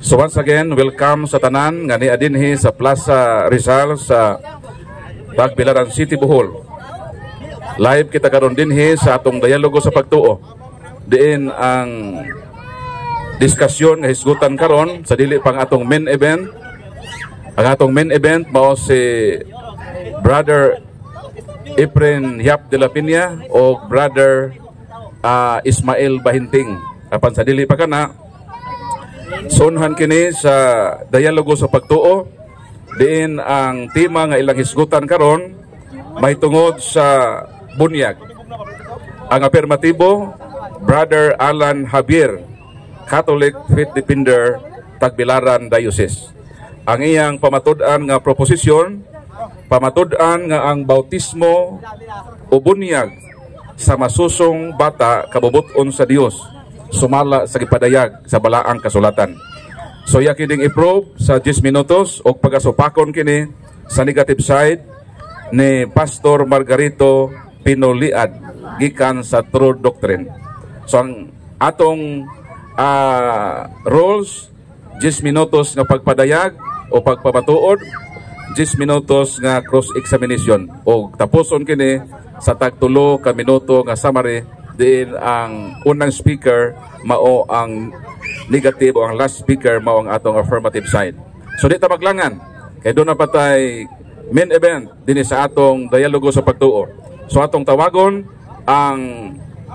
So once again, welcome sa tanan nga ni adinhi sa Plaza Rizal sa Tagbilaran City, Bohol. Live kita karon dinhi sa atong dialogo sa pagtuo. Diin ang diskusyon nga hisgutan karon sa dili pang atong main event. Ang atong main event mao si Brother Efren Yap de la Piña o Brother Ismael Bahinting. Apan sa dili pa kana, sunhan kini sa dialogo sa pagtuo. Diin ang tema nga ilang hisgutan karon may tungod sa bunyag. Ang afirmatibo, Brother Alan Javier, Catholic Faith Defender, Tagbilaran Diocese. Ang iyang pamatud-an nga proposisyon, pamatud-an nga ang bautismo o bunyag sa masusong bata kabubuton sa Dios sumala sa gipadayag sa balaang kasulatan. So kining i-probe sa 10 minutos o pagasupakon kini sa negative side ni Pastor Margarito Pinoliad gikan sa True Doctrine. So ang atong rules, 10 minutos nga pagpadayag o pagpapatuod, 10 minutos nga cross-examination o tapuson kini sa tagtulo ka minuto nga summary. Din ang unang speaker mao ang negative o ang last speaker mao ang atong affirmative side. So di ta maglangan kay doon na patay main event din sa atong dialogo sa pagtuo. So atong tawagon ang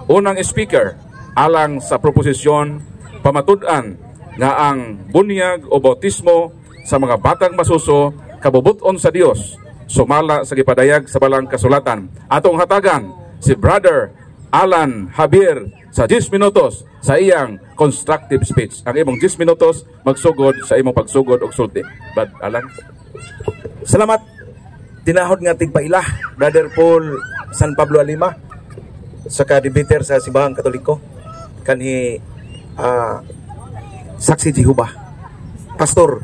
unang speaker alang sa proposisyon pamatud-an nga ang bunyag o bautismo sa mga batang masuso kabubuton sa Dios sumala sa gipadayag sa balang kasulatan. Atong hatagan si Brother Alan Javier sa 10 minutos sa iyang constructive speech. Ang imong 10 minutos magsugod sa imong pagsugod og sulti. But Alan, salamat. Tinahod nga tigpailah Brother Paul San Pablo Alima sa kadibiter sa Simbahang Katoliko kanhi Saksi Jehovah. Pastor,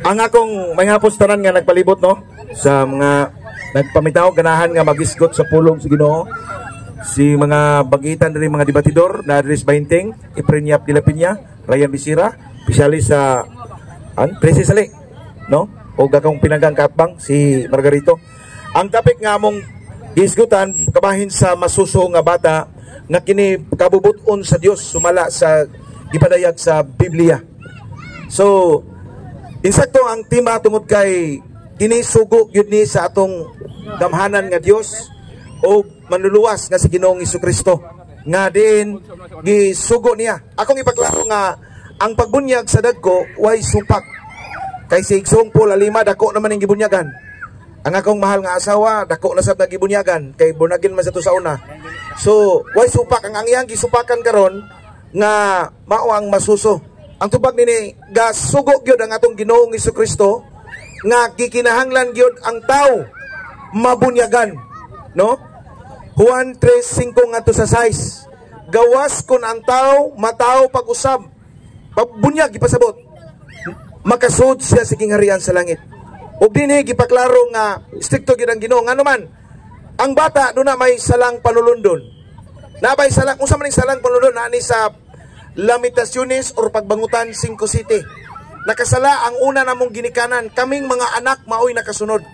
ang akong may hapos tanan nga nagpalibot no sa mga nagpamitaw ganahan nga magisgot sa pulong sa Ginoo. Si mga bagitan dari mga debatidor na Adres Bahinting, Efren Yap de la Piña, Ryan Bisira, pisali sa Presisali, no? O gakong pinanggang kapbang si Margarito. Ang topic nga among isgutan kabahin sa masuso nga bata nga kini kabubuton sa Dios sumala sa gipadayag sa Biblia. So, insakto ang tema tungod kay kini sugo gyud ni sa atong gamhanan nga Dios o manluluwas nga si Ginoong Jesucristo nga din gisugo niya. Akong ipaklaro nga ang pagbunyag sa dagko way supak kay si Igsong Paul Alima dako naman ang gibunyagan. Ang akong mahal nga asawa dako na sab nagibunyagan kay born-again man sa to sa una. So way supak ang iyang gisupakan karon nga mao ang masuso. Ang tubag nini gasugo gyud ang atong Ginoong Jesucristo nga gikinahanglan gyud ang tao mabunyagan, no? Juan 3:5 ngadto sa 6. Gawas kun ang tao mataw pag-usab. Pagbunyag gipasabot. Makasud siya sa kingharian sa langit. Ug dinhi gipaklaro nga strikto gyud ang Ginoo ngano man ang bata do na may salang panulundon. Nabay salang unsa man ning salang panulundon ani sa Lamentaciones or Pagbangutan 5:7. Nakasala ang una namong ginikanan, kaming mga anak maoy nakasunod.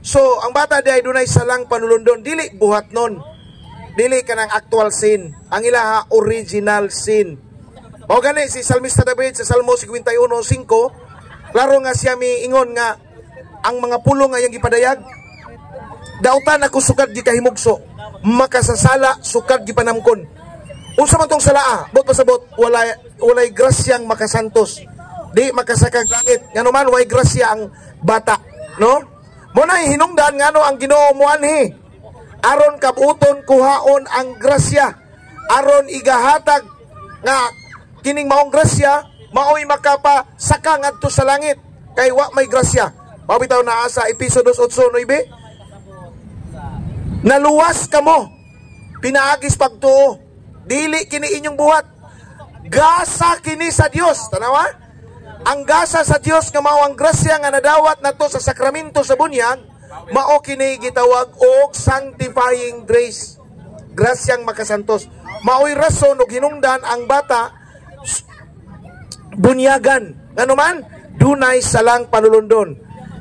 So, ang bata di ay dunay salang panulundon, dili buhat nun. Dili ka ng actual sin. Ang ilaha, original sin. O gani, si Salmista David sa Salmo 51:5, klaro nga siya miingon nga, ang mga pulong nga yung gipadayag, dautan ako sukad di kahimugso, makasasala sukad gipanamkon. Unsa man tong salaa, bot pasabot, walay grasyang makasantos. Di makasakag langit. Ngano man, way grasya ang bata. No? Muna hinungdan nga no ang Ginoo mo anhi aron kabuton kuhaon ang grasya aron igahatag nga kining maong grasya maoy makapasaka ngadto sa langit kay wa may grasya. Mabitaw na sa episode 8:9 naluwas kamo pinaagis pagtuo dili kini inyong buhat gasa kini sa Dios. Tanawa ang gasa sa Dios nga mao ang grasya nga nadawat nato sa sakramento sa bunyag mao kini gitawag og sanctifying grace. Grasyang makasantos. Maoy rason og hinungdan ang bata bunyagan. Ngano man, dunay salang panulundon.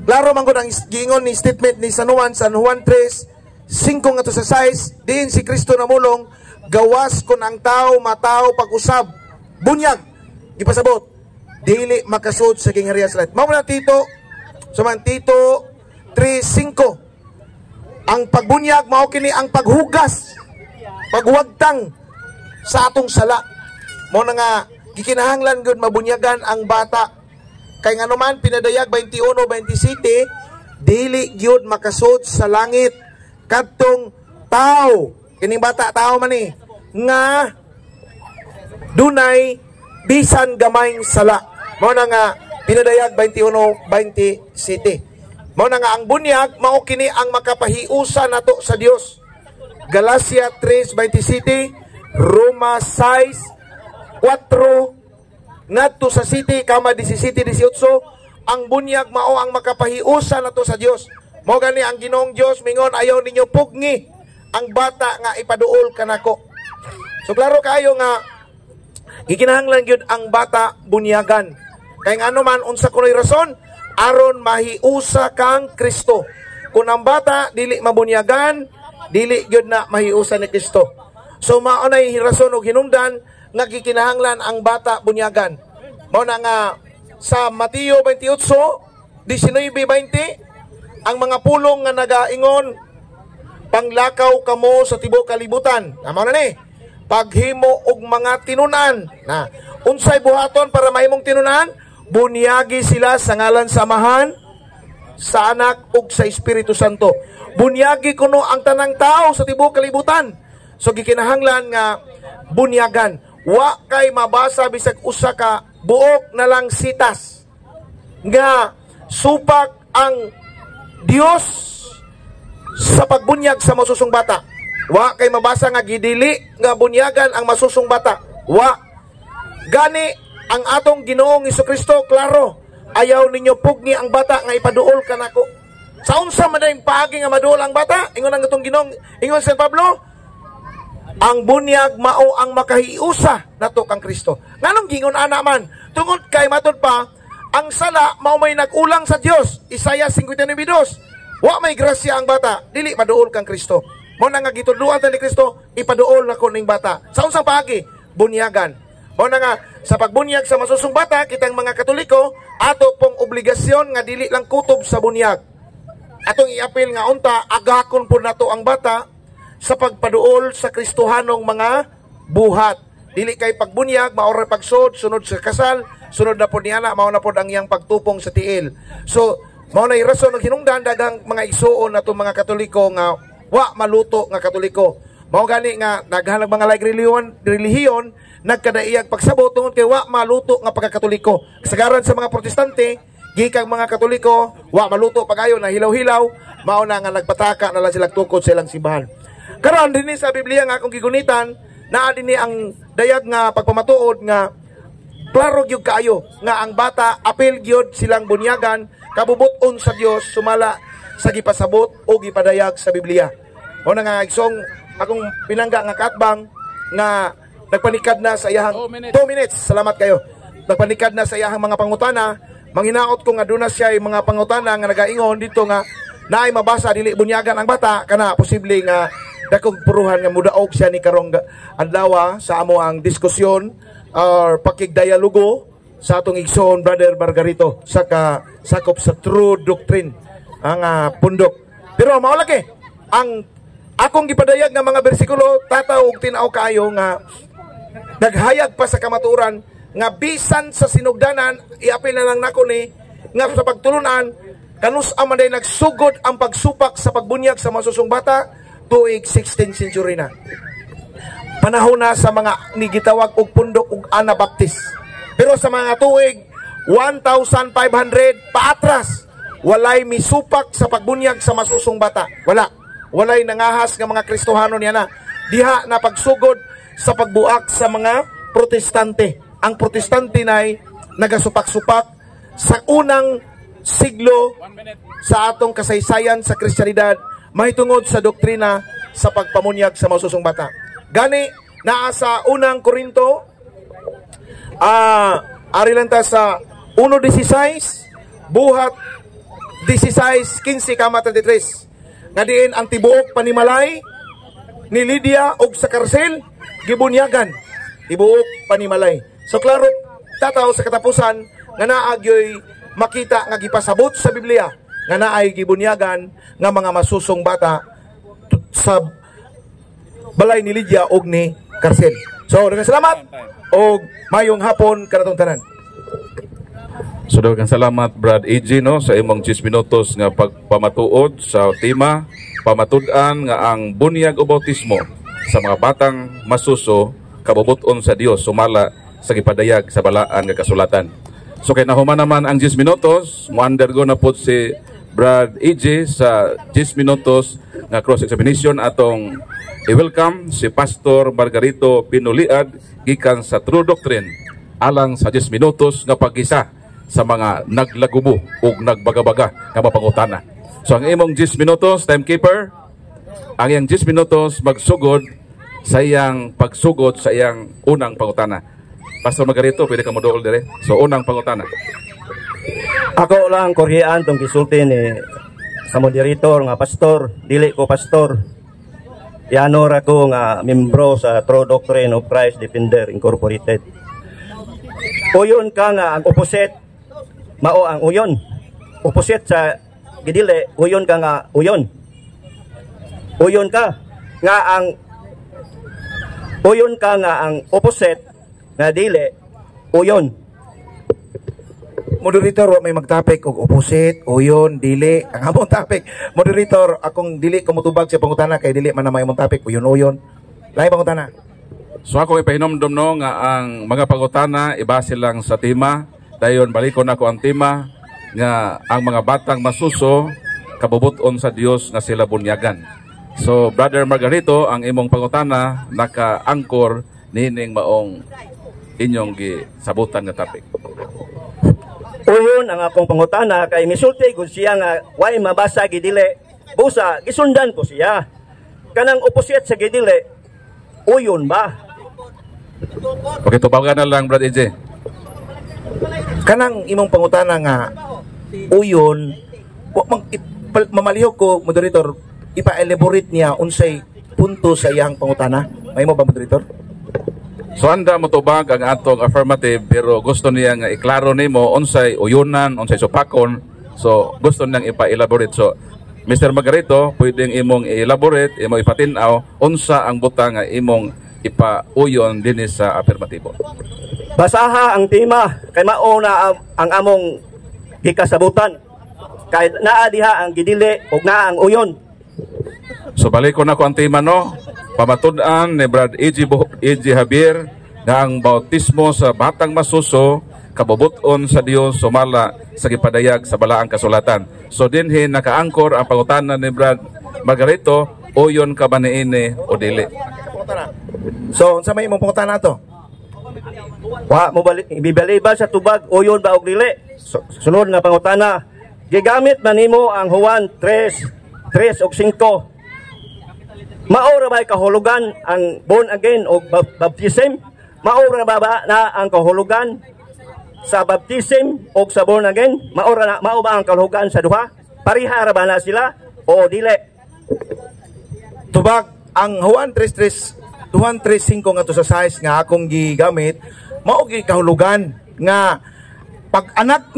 Klaro man gud ang giingon ni statement ni San Juan 3:5 nga to sa 6, diin si Kristo namulong, gawas kun ang tao matao pag-usab. Bunyag, gipasabot, dili makasud sa gingharian sa langit. Mao man Tito, Tito 3:5. Ang pagbunyag mao kini ang paghugas, pagwagtang sa atong sala. Mao na nga gikinahanglan gud mabunyagan ang bata. Kay ngano man pinadayag 21:27, dili gyud makasud sa langit kadtong tao. Kining bata tao man ni nga dunay bisan gamayng sala. Mao na nga pinadayag 21:27. Mao na nga ang bunyag mao kini ang makapahiusa nato sa Dios. Galacia 3:27, Roma 6:4 ngadto sa city kama 17:18, ang bunyag mao ang makapahiusa nato sa Dios. Mao gani ang Ginoong Dios mingon, ayaw ninyo pugni ang bata nga ipaduol kanako. So klaro kayo nga gikinahanglan gyud ang bata bunyagan. Kay ngano man unsa kunoy rason aron mahiusa kang Kristo. Kung ang bata dili mabunyagan, dili gyud na mahiusa ni Kristo. So mao nay rason og hinungdan nga gikinahanglan ang bata bunyagan. Mao na nga sa Mateo 28:19-20, ang mga pulong nga nagaingon, panglakaw kamo sa tibuok kalibutan. Mao na ni, paghimo og mga tinunan. Na unsay buhaton para mahimong tinunan? Bunyagi sila sa ngalan sa Amahan, sa Anak ug sa Espiritu Santo. Bunyagi kuno ang tanang tao sa tibuok kalibutan. So gikinahanglan nga bunyagan. Wa kay mabasa bisag usa ka buok na lang sitas nga supak ang Dios sa pagbunyag sa masusong bata. Wa kay mabasa nga gidili nga bunyagan ang masusong bata. Wa gani ang atong Ginoong Hesukristo, klaro, ayaw ninyo pugni ang bata nga ipaduol kanako. Sa unsa man dayong paagi nga maduol ang bata? Ingon ang atong Ginoong, ingon San Pablo, ang bunyag mao ang makahiusa nato kang Kristo. Nganong gingon ana man? Tungod kay matud pa, ang sala mao may nag-ulang sa Dios. Isaiah 59:2. Wa may grasya ang bata, dili maduol kang Kristo. Mao na nga gitudluan ta ni Kristo, ipaduol nako ning bata. Sa unsang paagi? Bunyagan. Mao na nga sa pagbunyag sa masusong bata, kitang mga Katoliko ato pong obligasyon nga dili lang kutob sa bunyag. Atong iapil nga unta, agakon po nato ang bata sa pagpaduol sa Kristohanong mga buhat. Dili kay pagbunyag maoray pagsud, sunod sa kasal, sunod na po niya na, mao na po ang iyang pagtupong sa tiil. So mao na rason ng hinungdan dagang mga igsuon nato mga Katoliko nga wa maluto nga Katoliko. Mao gani nga naghanag mga like relihiyon nagkadaiyag pagsabot tungod kay wa maluto nga pagkakatoliko. Kasagaran sa mga Protestante, gikang mga Katoliko, wa maluto pagayon na hilaw-hilaw, mao na nga nagpataka na lang sila tukod sa ilang simbahan. Karon dinhi sa Biblia nga akong gigunitan, naa dinhi ang dayag nga pagpamatuod nga klaro gyud kaayo nga ang bata apil gyud silang bunyagan kabubot-on sa Dios sumala sa gipasabot o gipadayag sa Biblia. Mao na nga igsong akong pinangga nga katbang nga nagpanikad na sa iyahang 2 minutes. Salamat kayo. Nagpanikad na sa iyahang mga pangutana. Manghinaot ko nga doon na siya yung mga pangutana nga nagaingon dito nga naay mabasa dili bunyagan ang bata kana posible nga dakong puruhan nga mudaog siya ni karong adlaw sa amo ang diskusyon or pakigdialogo sa atong igsoon Brother Margarito sa sakop sa true doctrine ang pundok. Pero mao lagi ang akong gipadayag nga mga bersikulo tataw og tinaw kaayo nga naghayag pa sa kamaturan nga bisan sa sinugdanan iapil na lang nako ni nga sa pagtulunan kanus amanday nagsugod ang pagsupak sa pagbunyag sa masusong bata tuig 16th century na. Panahon na sa mga nigitawag og pundok ug Anabaptist. Pero sa mga tuig 1,500 paatras walay misupak sa pagbunyag sa masusong bata. Walay nangahas nga mga Kristohano niya na diha na pagsugod sa pagbuak sa mga Protestante. Ang Protestante nay nagasupak-supak sa unang siglo sa atong kasaysayan sa Kristyanidad mahitungod sa doktrina sa pagpamunyag sa masusong bata. Gani naa sa unang Korinto Ari lang ta sa 1:16 buhat 16:15 kama 33. Nga diin ang tibuok panimalay ni Lydia og sa karsel gibunyagan. Tibuok panimalay. So klaro tataw sa katapusan nga naagyoy makita nga gipasabot sa Biblia nga naay gibunyagan nga mga masusong bata sa balay ni Lydia og ni karsel. So daghang salamat og mayong hapon kanatong tanan. So daghang salamat Brad AJ no sa imong 10 minutos nga pagpamatuod sa tema pamatud-an nga ang bunyag o bautismo sa mga batang masuso kabubuton sa Dios sumala sa gipadayag sa balaan nga kasulatan. So kay nahuman naman ang 10 minutos, mo undergo na pod si Brad AJ sa 10 minutos nga cross examination atong i-welcome si Pastor Margarito Pinuliad gikan sa True Doctrine alang sa 10 minutos nga pag-isa sa mga naglagubo ug nagbagabaga nga mapangutana. So ang imong 10 minutos, timekeeper, ang iyang 10 minutos magsugod sa iyang pagsugod sa iyang unang pangutana. Pastor Margarito, pwede ka mo dool dire. So unang pangutana. Ako lang korhian tong gisulti ni sa moderator nga pastor, dili ko pastor. Yanor ako nga membro sa True Doctrine of Christ Defender Incorporated. Uyon ka nga ang opposite mao ang uyon. Opposite sa gidili, uyon ka nga uyon. Uyon ka nga ang opposite nga dili uyon. Moderator, may magtapik og opposite, uyon, dili. Ang among topic, moderator, akong dili ko mutubag sa pangutana kay dili man na may among topic, uyon. Lahi pangutana. So ako ipahinomdom no nga ang mga pangutana ibase lang sa tema. Dayon balikon ako ang tema nga ang mga batang masuso kabubuton sa Dios nga sila bunyagan. So Brother Margarito, ang imong pangutana naka-angkor nining maong inyong gisabutan nga topic. Uyon ang akong pangutana kay misulti gud siya nga way mabasa gidili. Busa gisundan ko siya. Kanang opposite sa gidili uyon ba? Okay, tubagan na lang Brad AJ. Kanang imong pangutana nga uyon, mamalihok ko, moderator, ipa-elaborate niya unsay punto sa iyang pangutana. May mo ba, moderator? So anda mo tubag ang atong affirmative pero gusto niya nga iklaro nimo unsay uyunan, unsay supakon. So gusto niyang ipa-elaborate. So Mr. Margarito, pwedeng imong i-elaborate, imong ipatin-aw unsa ang butang nga imong ipa-uyon dinhi sa affirmatibo. Basaha ang tema kay mao na ang among gikasabutan. Kay naa diha ang gidili ug naa ang uyon. So balik ko na ko ang tema no. Pamatud-an ni Brad AJ Javier nga ang bautismo sa batang masuso kabubuton sa Dios sumala sa gipadayag sa balaang kasulatan. So dinhi nakaangkor ang pangutana ni Brad Margarito, uyon ka ba niini o dili? So unsa may imong pangutana to? Wa mo balik ibibaliba sa tubag uyon ba og dili. Sunod nga pangutana, gigamit man nimo ang Juan 3 ug 5. Maura ba kahulugan ang born again o baptism? Maura ba na ang kahulugan sa baptism o sa born again? Maura na mao ba ang kahulugan sa duha? Parihara ba na sila o dili? Tubag ang Juan 3:5 nga to sa size nga akong gigamit mao gi kahulugan nga pag anak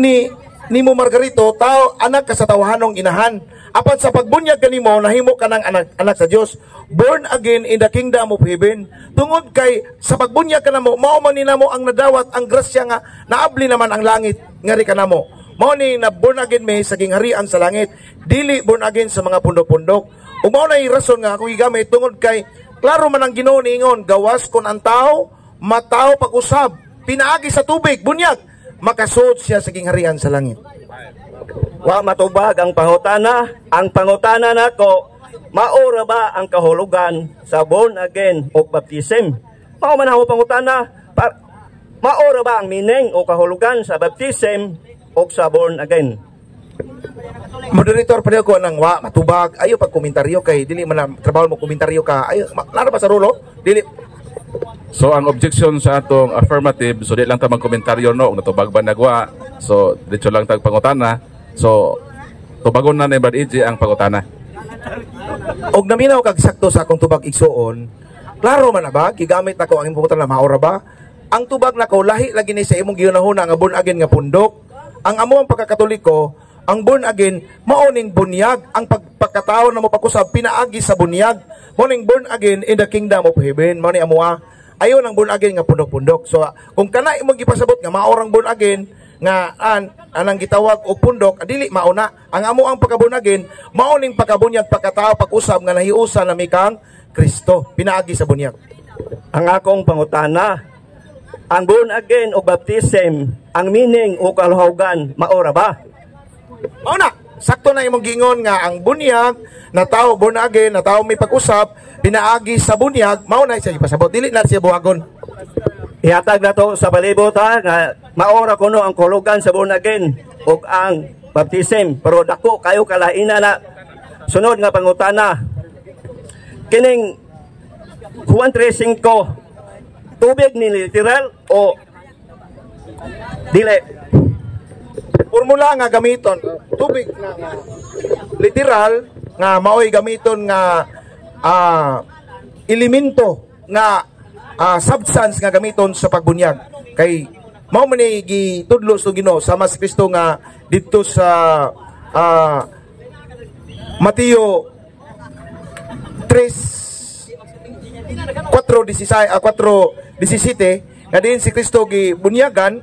nimo Margarito tao anak ka sa tawahanong inahan apan sa pagbunyag kanimo nahimo ka ng anak sa Dios born again in the kingdom of heaven tungod kay sa pagbunyag kanamo mao man nimo ang nadawat ang grasya nga naabli naman ang langit ngari kanamo mao ni na born again may sa gingharian sa langit dili born again sa mga pundok-pundok ug mao na rason nga ako gigamit tungod kay klaro man ang Ginoo niingon gawas kon ang tao mataw pag-usab pinaagi sa tubig bunyag makasuot siya sa gingharian sa langit. Wa matubag ang pangutana. Ang pangutana nako, maura ba ang kahulugan sa born again o baptism? Mao man ako pangutana. Maura ba ang meaning o kahulugan sa baptism o sa born again? Moderator pa ko nang wa matubag ayo pag komentaryo kay dili man trabaho mo komentaryo ka ayo nara ba sa rolo dili So ang objection sa atong affirmative, so di lang ta magkomentaryo no, kung natubag ba nagwa. So dito lang tag pangutana. So tubagon na ni Brad EJ ang pangutana. Og naminaw kag sakto sa akong tubag igsuon, klaro man na ba gigamit nako ang imong pangutana maura ba? Ang tubag nako lahi lagi ni sa imong gihunahuna nga born again nga pundok. Ang amo ang pagkakatoliko, ang born again maoning bunyag, ang pagkatao na mo pakusab pinaagi sa bunyag. Maoning born again in the kingdom of heaven. Mao ni amoa ayon ang born again nga pundok-pundok. So kung kana imong gipasabot nga maorang born again nga anang gitawag og pundok, dili mauna. Ang amo ang pagka-born again maoning pagkabunyag pagkatao pag-usab nga nahiusa na mikang Kristo, pinaagi sa bunyag. Ang akong pangutana, ang born again o baptism, ang meaning o kaluhagan, maora ba? Mauna, sakto na imong gingon nga ang bunyag na tao born again, na tao may pag-usap, pinaagi sa bunyag, mauna siya ipasabot, dili na siya buhagon. Ihatag na to sa palibot ha, nga maora kuno ang kahulugan sa born again o ang baptism. Pero dako kayo kalaina na sunod nga pangutana. Kining Juan 3:5, tubig ni literal o dili? Formula nga gamiton, tubig na literal nga maoy gamiton nga elemento nga substance nga gamiton sa pagbunyag. Kay mao man ni gitudlo sa Ginoo sama sa Kristo nga didto sa Mateo 4:17 nga din si Kristo gibunyagan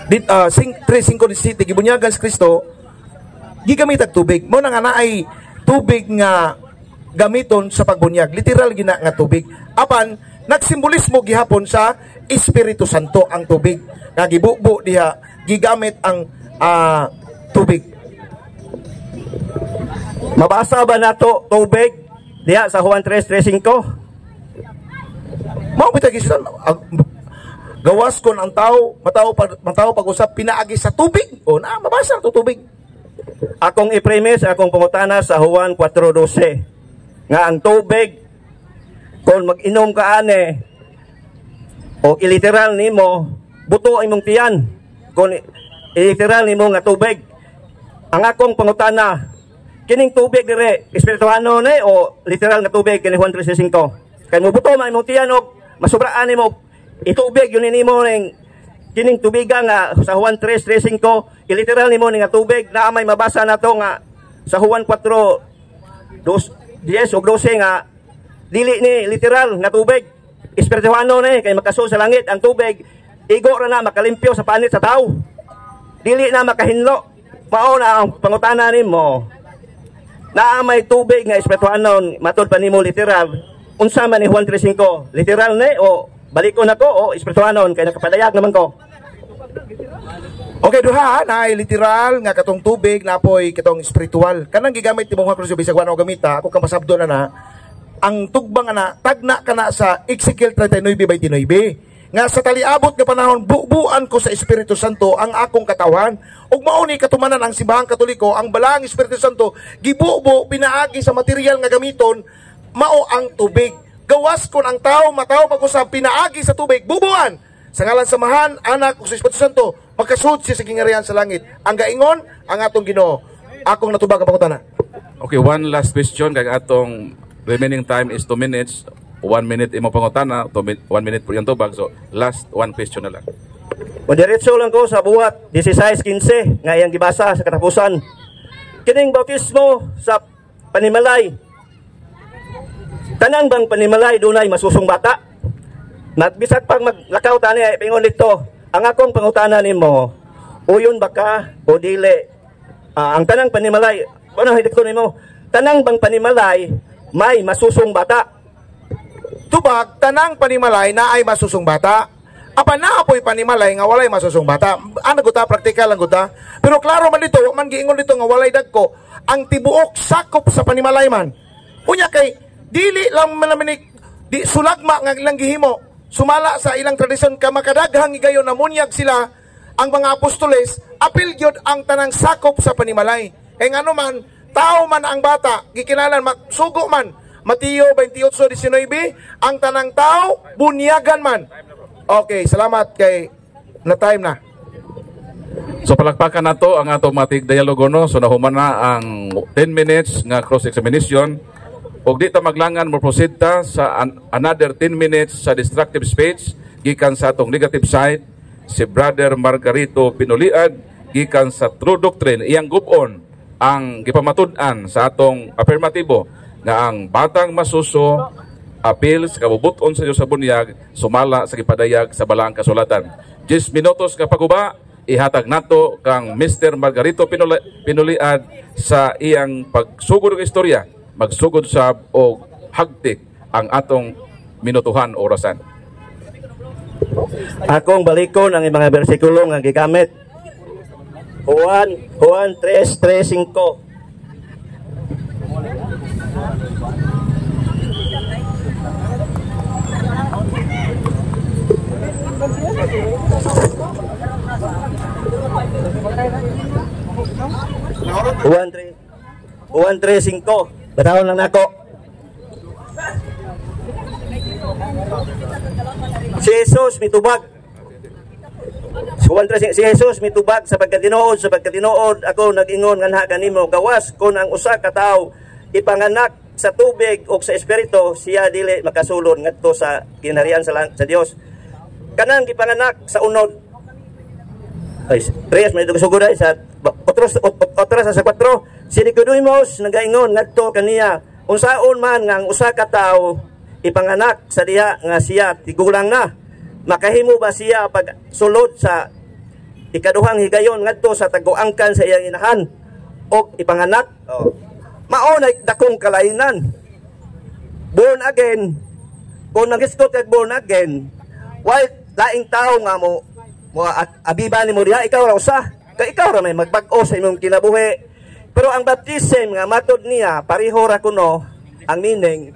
3:5-17 gibunyagan si Kristo gigamit og tubig. Mo na nga naay tubig nga gamiton sa pagbunyag, literal gina nga tubig. Apan nagsimbolismo gihapon sa Espiritu Santo ang tubig nga gibubo diha gigamit ang tubig. Mabasa ba nato tubig diha sa Juan 3:5? Mao bitag gisun gawas kon ang tao mataw pag-usap pinaagi sa tubig o na mabasa to tubig. Akong i-premise akong pangutana sa Juan 4:12 nga ang tubig kung mag-inom ka ane o iliteral nimo buto imong tiyan kung iliteral nimo nga tubig. Ang akong pangutana, kining tubig dire espirituhano ni o literal nga tubig kini Juan 3:5? Kay mo buto man imong tiyan og masubraan nimo itubig yun nimo ning kining tubiga nga sa Juan 3:5 iliteral nimo ning nga tubig na may mabasa nato nga sa Juan 4:10 o 12 nga dili ni literal nga tubig espirituhano ni kay makasul sa langit ang tubig igo ra na makalimpyo sa panit sa tao dili na makahinlo. Mao na ang pangutana nimo na may tubig nga espirituhano matud pa nimo literal unsa man ni Juan 3:5 literal ni o baliko na ko o espirituhanon kay nakapadayag naman ko. Okay, duha na literal nga katong tubig napoy katong spiritual. Kanang gigamit timong Juan bisag wala gamita, ako kamasabdo na ang tugbang na tagna kana sa Ezekiel 39:29 nga sa taliabot nga panahon bubuan ko sa Espiritu Santo ang akong katawan ug mao ni katumanan ang simbahang Katoliko ang balang Espiritu Santo gibubo pinaagi sa material nga gamiton mao ang tubig. Gawas kon ang tao mataw pag-usab pinaagi sa tubig bubuan sa ngalan samahan anak ug sa Espiritu Santo magkasud siya sa gingarihan sa langit. Ang gaingon ang atong Ginoo. Akong natubag ang pangutana. Okay, one last question kay atong remaining time is 2 minutes. 1 minute imo pangutana, 1 minute po yung tubag. So last one question na lang. Madiretso lang ko sa buhat 16:15 nga iyang gibasa sa katapusan. Kining bautismo sa panimalay. Tanang bang panimalay dunay masusong bata? Bisag pag maglakaw tani ay pingon dito. Ang akong pangutana nimo, uyon ba ka o dili? Ang tanang panimalay, ano hidit ko nimo? Tanang bang panimalay may masusong bata? Tubag tanang panimalay na ay masusong bata. Apa na apoy panimalay nga walay masusong bata. Ano guta praktikal lang guta. Pero klaro man dito, man giingon dito nga walay dagko ang tibuok sakop sa panimalay man. Unya kay dili lang man di sulagma nga ilang gihimo. Sumala sa ilang tradisyon ka makadaghang igayon na munyag sila ang mga apostoles, apil gyud ang tanang sakop sa panimalay. Kay ngano man tao man ang bata, gikinalan sugo man Mateo 28:19, ang tanang tao bunyagan man. Okay, salamat kay na time na. So palakpakan nato ang automatic dialogue no. So nahuman na ang 10 minutes nga cross examination. Og di ta maglangan mo proceed ta sa another 10 minutes sa destructive speech gikan sa atong negative side si Brother Margarito Pinuliad gikan sa True Doctrine iyang gubon ang gipamatud-an sa atong afirmatibo nga ang batang masuso appeal sa kabubuton sa Dios sa bunyag sumala sa gipadayag sa balaang kasulatan. 10 minutos ka paguba ihatag nato kang Mr. Margarito Pinuliad sa iyang pagsugod ng istorya, magsugod sa o hagtik ang atong minutuhan orasan. Akong balikon ang mga bersikulo nga gigamit. Juan 3:5. Juan 3:5. Batawon lang nako. Si Jesus mitubag. Si Jesus mitubag sa pagkatinuod ako nag-ingon nganha kanimo gawas kun ang usa ka tawo ipanganak sa tubig o sa espiritu siya dili makasulod ngadto sa kinaharian sa Dios. Kanang gipanganak sa unod ay Reyes may sugod sa otras sa 4 si Nicodemus nagaingon ngadto kaniya unsaon man nga ang usa ka tawo ipanganak sa diha nga siya tigulang na makahimo ba siya pag sulod sa ikaduhang higayon ngadto sa taguangkan sa iyang inahan o ipanganak mao na dakong kalainan. Born again kung nagisgot kag born again why laing tao nga mo abiba ni mo diha ikaw ra usa kay ikaw ra may magbag-o sa imong kinabuhi. Pero ang baptism nga matod niya pareho ra kuno ang meaning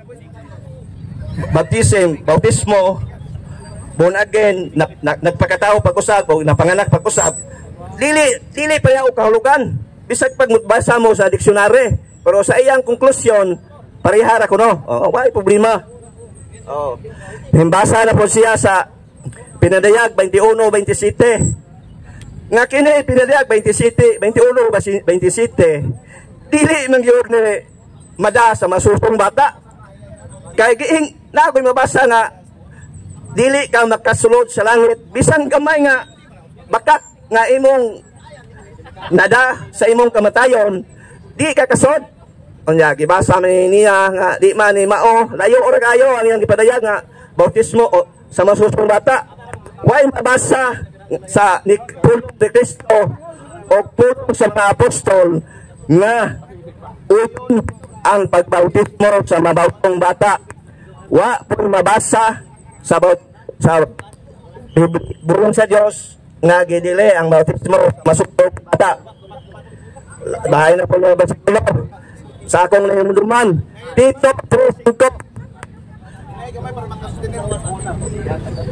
bautismo born again nagpakatao pag-usab o napanganak pag-usab dili pa yaw kahulugan bisag pag basa mo sa diksyonary pero sa iyang konklusyon parehara kuno wala problema. Himbasa na po siya sa Pinadayag 21:27 nga kini Pinadayag 21:27 dili man gyud ni mada sa masusong bata kay giing na ako'y mabasa nga dili ka makasulod sa langit bisan gamay nga bakat nga imong nada sa imong kamatayon di ka kasod unya gibasa man niya nga di man ni mao layo ora kayo ang iyang gipadayag nga bautismo o sa masusong bata. Why mabasa sa ni Cristo o puto sa mga apostol nga uton ang pagbautismo sa mabawtong bata. Wa po mabasa sa burong sa Dios nga gidili ang bautismo masuktok bata. Bahay na po mga basikulo sa akong nahimunduman Tito 3:5.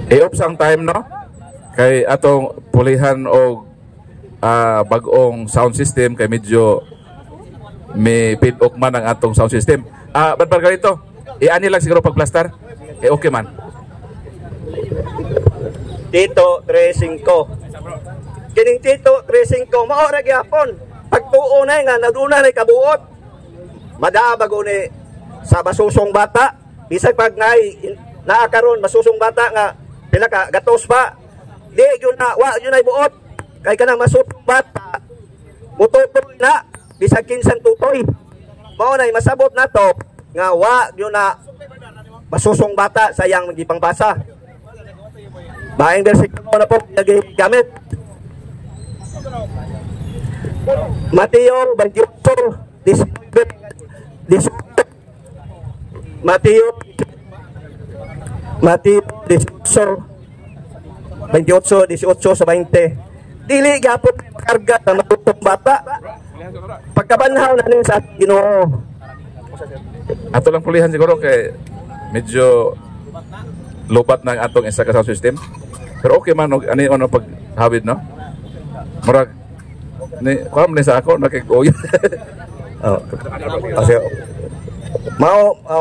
I-ops ang time no kay atong pulihan og bag-ong sound system kay medyo may feedback man ang atong sound system. Badbar ganito i-ani lang siguro pag-plaster okay man. Tito 3:5 kining Tito 3:5 mao ra gyapon pagtuo na nga naduna na kabuot madabago ni sa masusong bata bisag pag naakaron masusong bata nga pila ka gatos ba di yun na wa yun ay buot kay kanang masusong bata mututoy na bisag kinsan tutoy mao nay masabot nato nga wa yun na masusong bata sayang magipangbasa. Baing bersikulo na po nagigamit Mateo 28:19 Mateo 28:18 dili gyapon karga sa matutong bata pagkabanhaw na nin sa Ginoo. Ato lang pulihan siguro kay medyo lobat na ang atong isa ka sound system pero okay man ani ono pag hawid no murag ni kuam ni sa ako nakikuy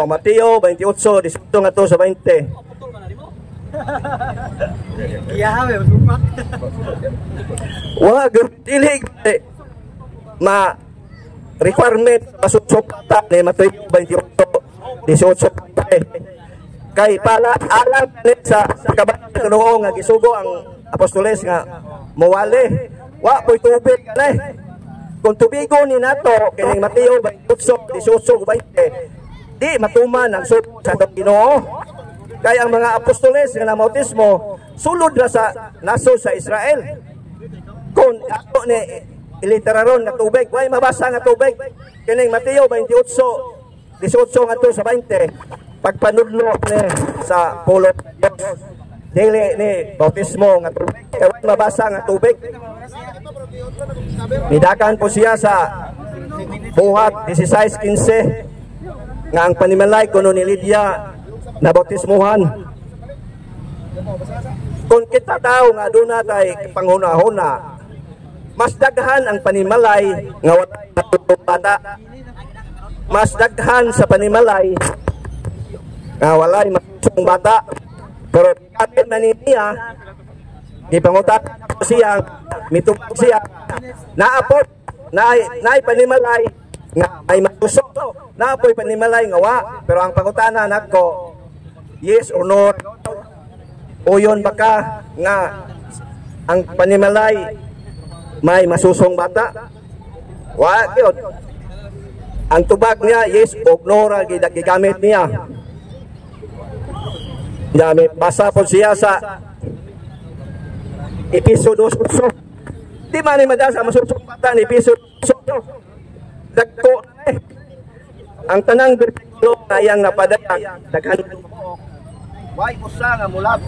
Mateo 28 disitu nga to sa 20. Wa dili ma requirement masupata ni Mateo 28 18 kay pala alam sa kabataan noong nga gisugo ang apostoles nga mawali wa po'y tubig kanay kung tubigo ni nato kining Mateo 28 18 20 di matuman ang sugo sa Ginoo kay ang mga apostoles nga namautismo sulod na sa naso sa Israel kung ato ni iliteraron nga tubig way mabasa nga tubig kining Mateo 28 18 nga to sa 20 pagpanudlo ni sa pulo dili ni bautismo nga tubig kay mabasa nga tubig nidakan po siya sa buhat 16:15 nga ang panimalay kuno ni Lydia na bautismuhan kung kita tao nga aduna tay panghuna-huna mas daghan ang panimalay nga walay natutong bata mas daghan sa panimalay nga walay matutong bata pero kapit man niya gipangutan siya mitubag siya naapot naay panimalay nga ay matusok naapoy panimalay nga wa pero ang pangutana nako yes or no uyon baka nga ang panimalay may masusong bata wa gyud ang tubag niya yes o no ra gigamit niya dami basa po siya sa episode 8 di man ni madasa masusong bata ni episode 8 dagko ang tanang bersikulo na iyang napadaya daghan way usa nga mulat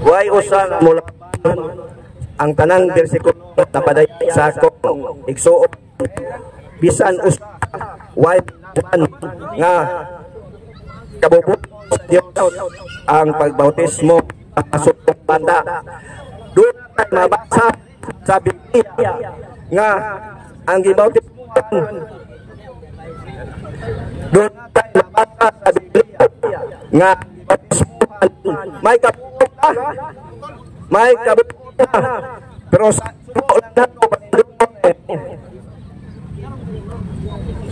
way usa nga mulat ang tanang bersikulo napadaya sa akong igsuot bisan usa way nga kabubot ang pagbautismo ang asutong bata doon mabasa sa Biblia nga ang gibautismo doon mabasa sa Biblia nga may kabuta pero sa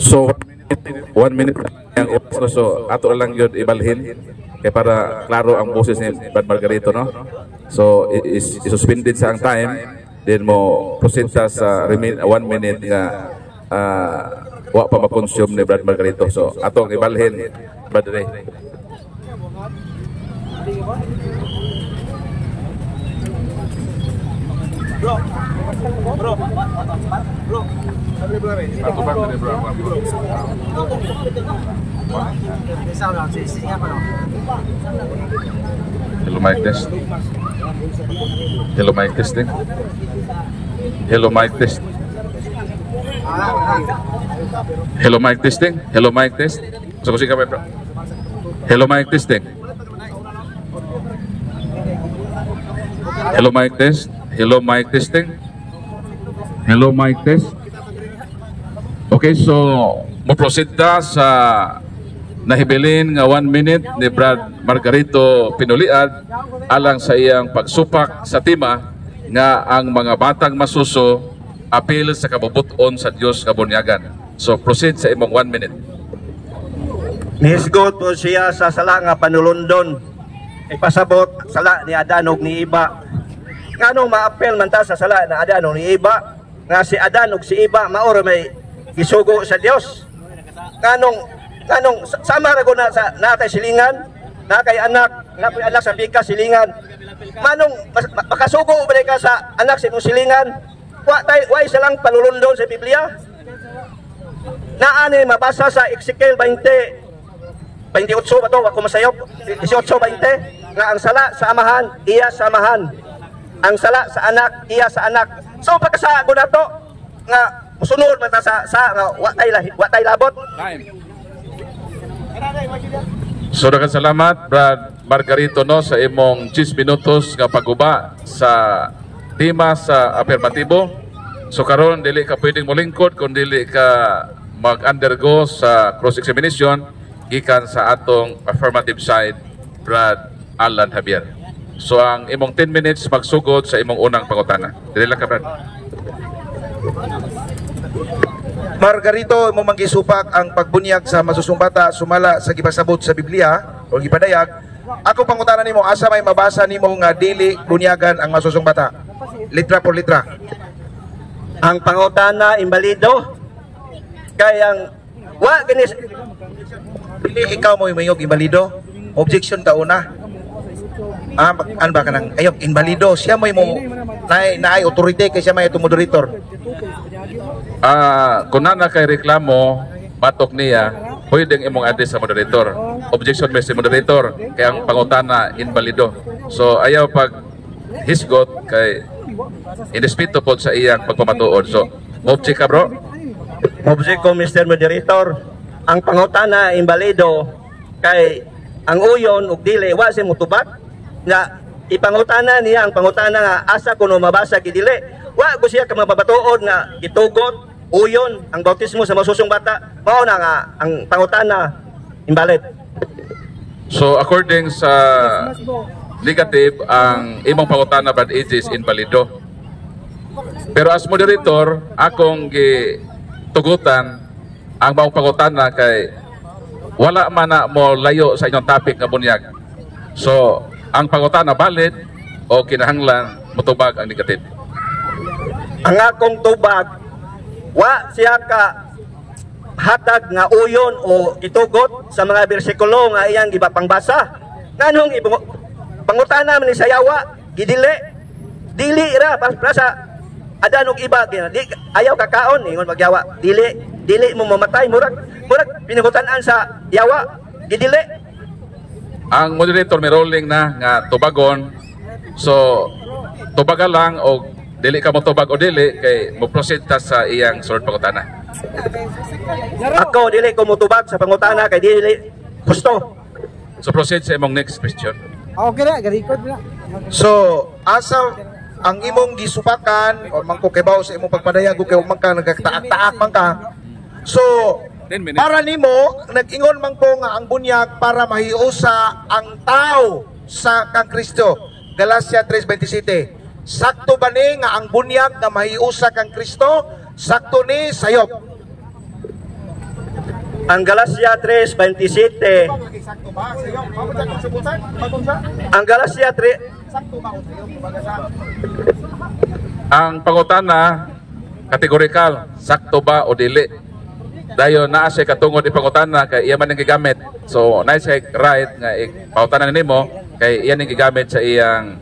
So 1 minute ang oras so ato lang yun ibalhin kaya para klaro ang boses ni Brad Margarito no so isuspended sa ang time then mo proceed sa 1 minute nga wa pa ma-consume ni Brad Margarito so atong ibalhin Brad Ray. Bro. Aku bang dari berapa? Hello mic test. Hello mic testing. Hello mic test. Hello mic testing. Hello mic test. Sakusin ka bro. Hello mic testing. Hello mic test. Hello mic testing. Hello mic test. Okay, so mo-proceed ta sa nahibilin nga 1 minute ni Brad Margarito Pinuliad alang sa iyang pagsupak sa tima nga ang mga batang masuso apil sa kabubuton sa Dios kabunyagan. So proceed sa imong 1 minute. Nisgot po siya sa sala nga panulundon ipasabot sala ni Adan ug ni Iba. Nganong maapel man ta sa sala na Adan ug ni Iba nga si Adan ug si Iba maor may gisugo sa Dios. Nganong sama ra ko na sa nakay silingan, nakay anak sa bika silingan. Manong makasugo ba ka sa anak sa imong silingan? Wa isa lang palulundon sa Biblia. Naani mabasa sa Ezekiel 28 ba to ako masayop 18:20 nga ang sala sa amahan iya sa amahan. Ang sala sa anak iya sa anak. So pagkasago na to nga sunod man ta sa wa tay labot. So daghang salamat Brad Margarito no sa imong 10 minutos nga paguba sa tema sa afirmatibo So karon dili ka pwedeng molingkod kung dili ka mag-undergo sa cross-examination gikan sa atong affirmative side, Brad Alan Javier. So ang imong 10 minutes magsugod sa imong unang pangutana. Dili lang ka, Brad. Margarito, mo manggisupak ang pagbunyag sa masusong bata sumala sa gipasabot sa Biblia o gipadayag. Ako pangutana nimo, asa may mabasa nimo nga dili bunyagan ang masusong bata? Litra por litra. Ang pangutana imbalido kayang wa ginis Dili ikaw mo mayog imbalido. Objection ta una. Ano ba kanang ayog invalido? Siya mo naay authority kay siya may moderator. Kung na kay reklamo, batok niya, pwedeng imong address sa moderator. Objection may si moderator, kaya ang pangutana invalido. So ayaw pag hisgot kay indespito po sa iyang pagpamatuod. So, object ka, bro? Object ko, Mr. Moderator. Ang pangutana imbalido kay ang uyon ug dili wa si mutubag nga ipangutana niya ang pangutana nga asa kuno mabasa gidili. Wa ko siya ka mababatuod nga gitugot uyon ang bautismo sa masusong bata. Mao na nga ang pangutana invalid. So according sa negative, ang imong pangutana bad ages invalido. Pero as moderator, akong gitugutan ang maong pangutana kay wala man na mo layo sa inyong topic nga bunyag. So ang pangutana valid o kinahanglan motubag ang negative. Ang akong tubag wa siya ka hatag nga uyon o itugot sa mga bersikulo nga iyang gibapangbasa. Nganong pangutana man ni sayawa gidili dili ra para sa adan og iba di ayaw kakaon ingon magyawa dili mo mamatay murag pinangutan-an sa yawa gidili. Ang moderator may rolling na nga tubagon. So tubaga lang o dili ka mo tubag o dili kay mo proceed ta sa iyang sunod pangutana. Ako dili ko mutubag sa pangutana kay dili gusto. So proceed sa imong next question. Okay na, garikod na. So, asa ang imong gisupakan o mangkukibaw sa imong pagpadayag kay man ka nagtaak-taak man ka. So, 10 minutes. para nimo nag-ingon man ko nga ang bunyag para mahiusa ang tao sa kang Kristo. Galacia 3:27. Sakto ba ni nga ang bunyag nga mahiusa kang Kristo? Sakto ni sayop. Ang Galacia 3:27. Ang Galacia 3 Ang pangutana kategorikal, sakto ba o dili? Dayon naa siya katungod ipangutana kay iya man ning gigamit. So nice right nga pangutana nimo kay iya ning gigamit sa iyang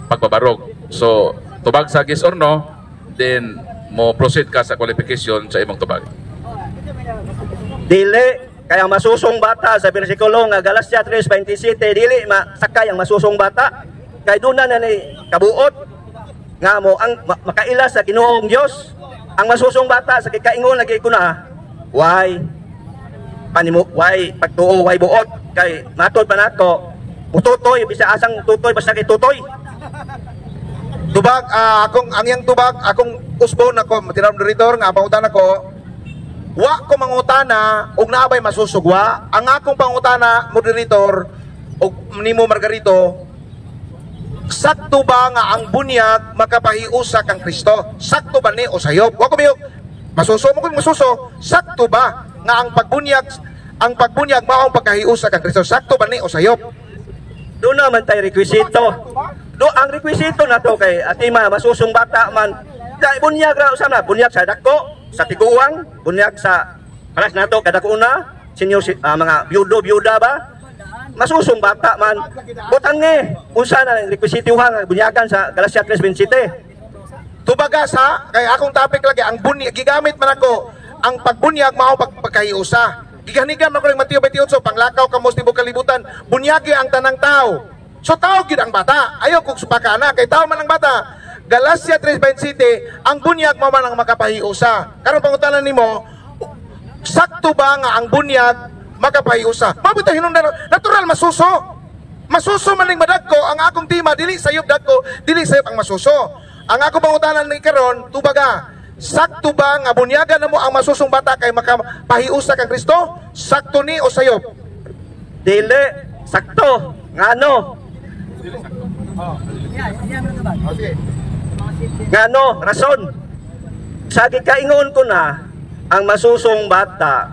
pagbabarog. So tubag sa yes or no, then mo proceed ka sa qualification sa imong tubag. dili kaya masusong bata sa bersikulo nga Galacia 3:27 dili masakay ang masusong bata kay duna na ni kabuot nga mo ang makaila sa Ginoong Dios ang masusong bata sa kikaingon lagi kuna why pagtuo why buot kay matod pa nato mututoy bisa asang tutoy basta kay tutoy Tubag, ang yang tubag, akong usbon ako, matinang moderator nga, pangutan ako, wa ko mangutana, og naabay masusugwa, ang akong pangutana, moderator, og nimo Margarito, sakto ba nga ang bunyag makapahiusa kang Kristo? Sakto ba ni o sayop? Wa ko miyog, masuso mo kung masuso, sakto ba nga ang pagbunyag maong pagkahiusa kang Kristo? Sakto ba ni o sayop? doon naman tayo rekwisito. Ang rekwisito na to kay atima masusong bata man. Dahil bunyag ra usana, bunyag sa dako, sa tiguang, bunyag sa paras nato kadako una, senior mga byuda ba? Masusong bata man. Butang unsa na rekwisituhan bunyagan sa Galacia 3:27. Tubaga sa kay akong topic lagi ang bunyag gigamit man ako ang pagbunyag mao pagkahiusa. Giganigan man ko ng Mateo 28 panglakaw kamos tibuok kalibutan bunyagi ang tanang tao. So tao gid ang bata. Ayaw kog supakana kay tao man ang bata. Galacia 3:27 ang bunyag mao man ang makapahiusa. Karon pangutanan nimo sakto ba nga ang bunyag makapahiusa? Mabitaw hinungdan natural masuso. Masuso man ning madagko ang akong tema dili sayop dagko, dili sayop ang masuso. Ang ako pangutanan ni karon, tubaga, sakto ba nga bunyagan namo ang masusong bata kay makapahiusa kang Kristo? Sakto ni o sayop? Dili, sakto. Ngano? Ngano, rason. Sa gikaingon ko na, ang masusong bata,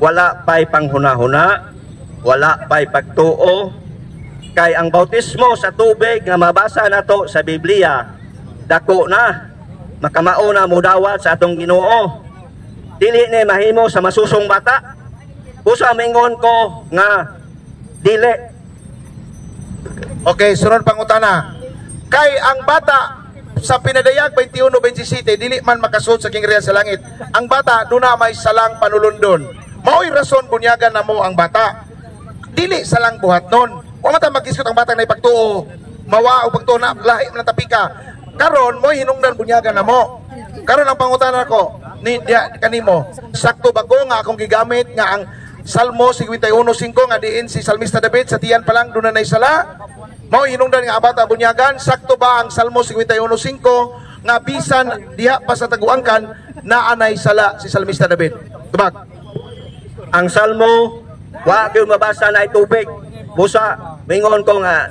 wala pa'y panghuna-huna, wala pa'y pagtuo, kay ang bautismo sa tubig nga mabasa nato sa Biblia, dako na, makamao na mudawat sa atong Ginoo. Dili ni mahimo sa masusong bata. Usa mingon ko nga dili. Okay, sunod pangutana. Kay ang bata sa pinadayag 21-27 dili man makasud sa kingriyas sa langit. Ang bata duna may salang panulundon. Mao'y rason bunyagan namo ang bata. Dili salang buhat nun. Wa man ta magiskot ang bata na ipagtuo. Mawa o pagtuo na lahi man tapika. Karon mo hinungdan bunyagan namo. Karon ang pangutana ko ni kanimo, sakto ba ko nga akong gigamit nga ang Salmo 51:5 nga diin si Salmista David sa tiyan pa lang doon na sala? Mao hinungdan nga bata bunyagan, sakto ba ang Salmo 51:5 nga bisan diha pa sa taguangkan na anay sala si Salmista David? Tubag. Ang Salmo wa gyud mabasa na tubig. Busa mingon ko nga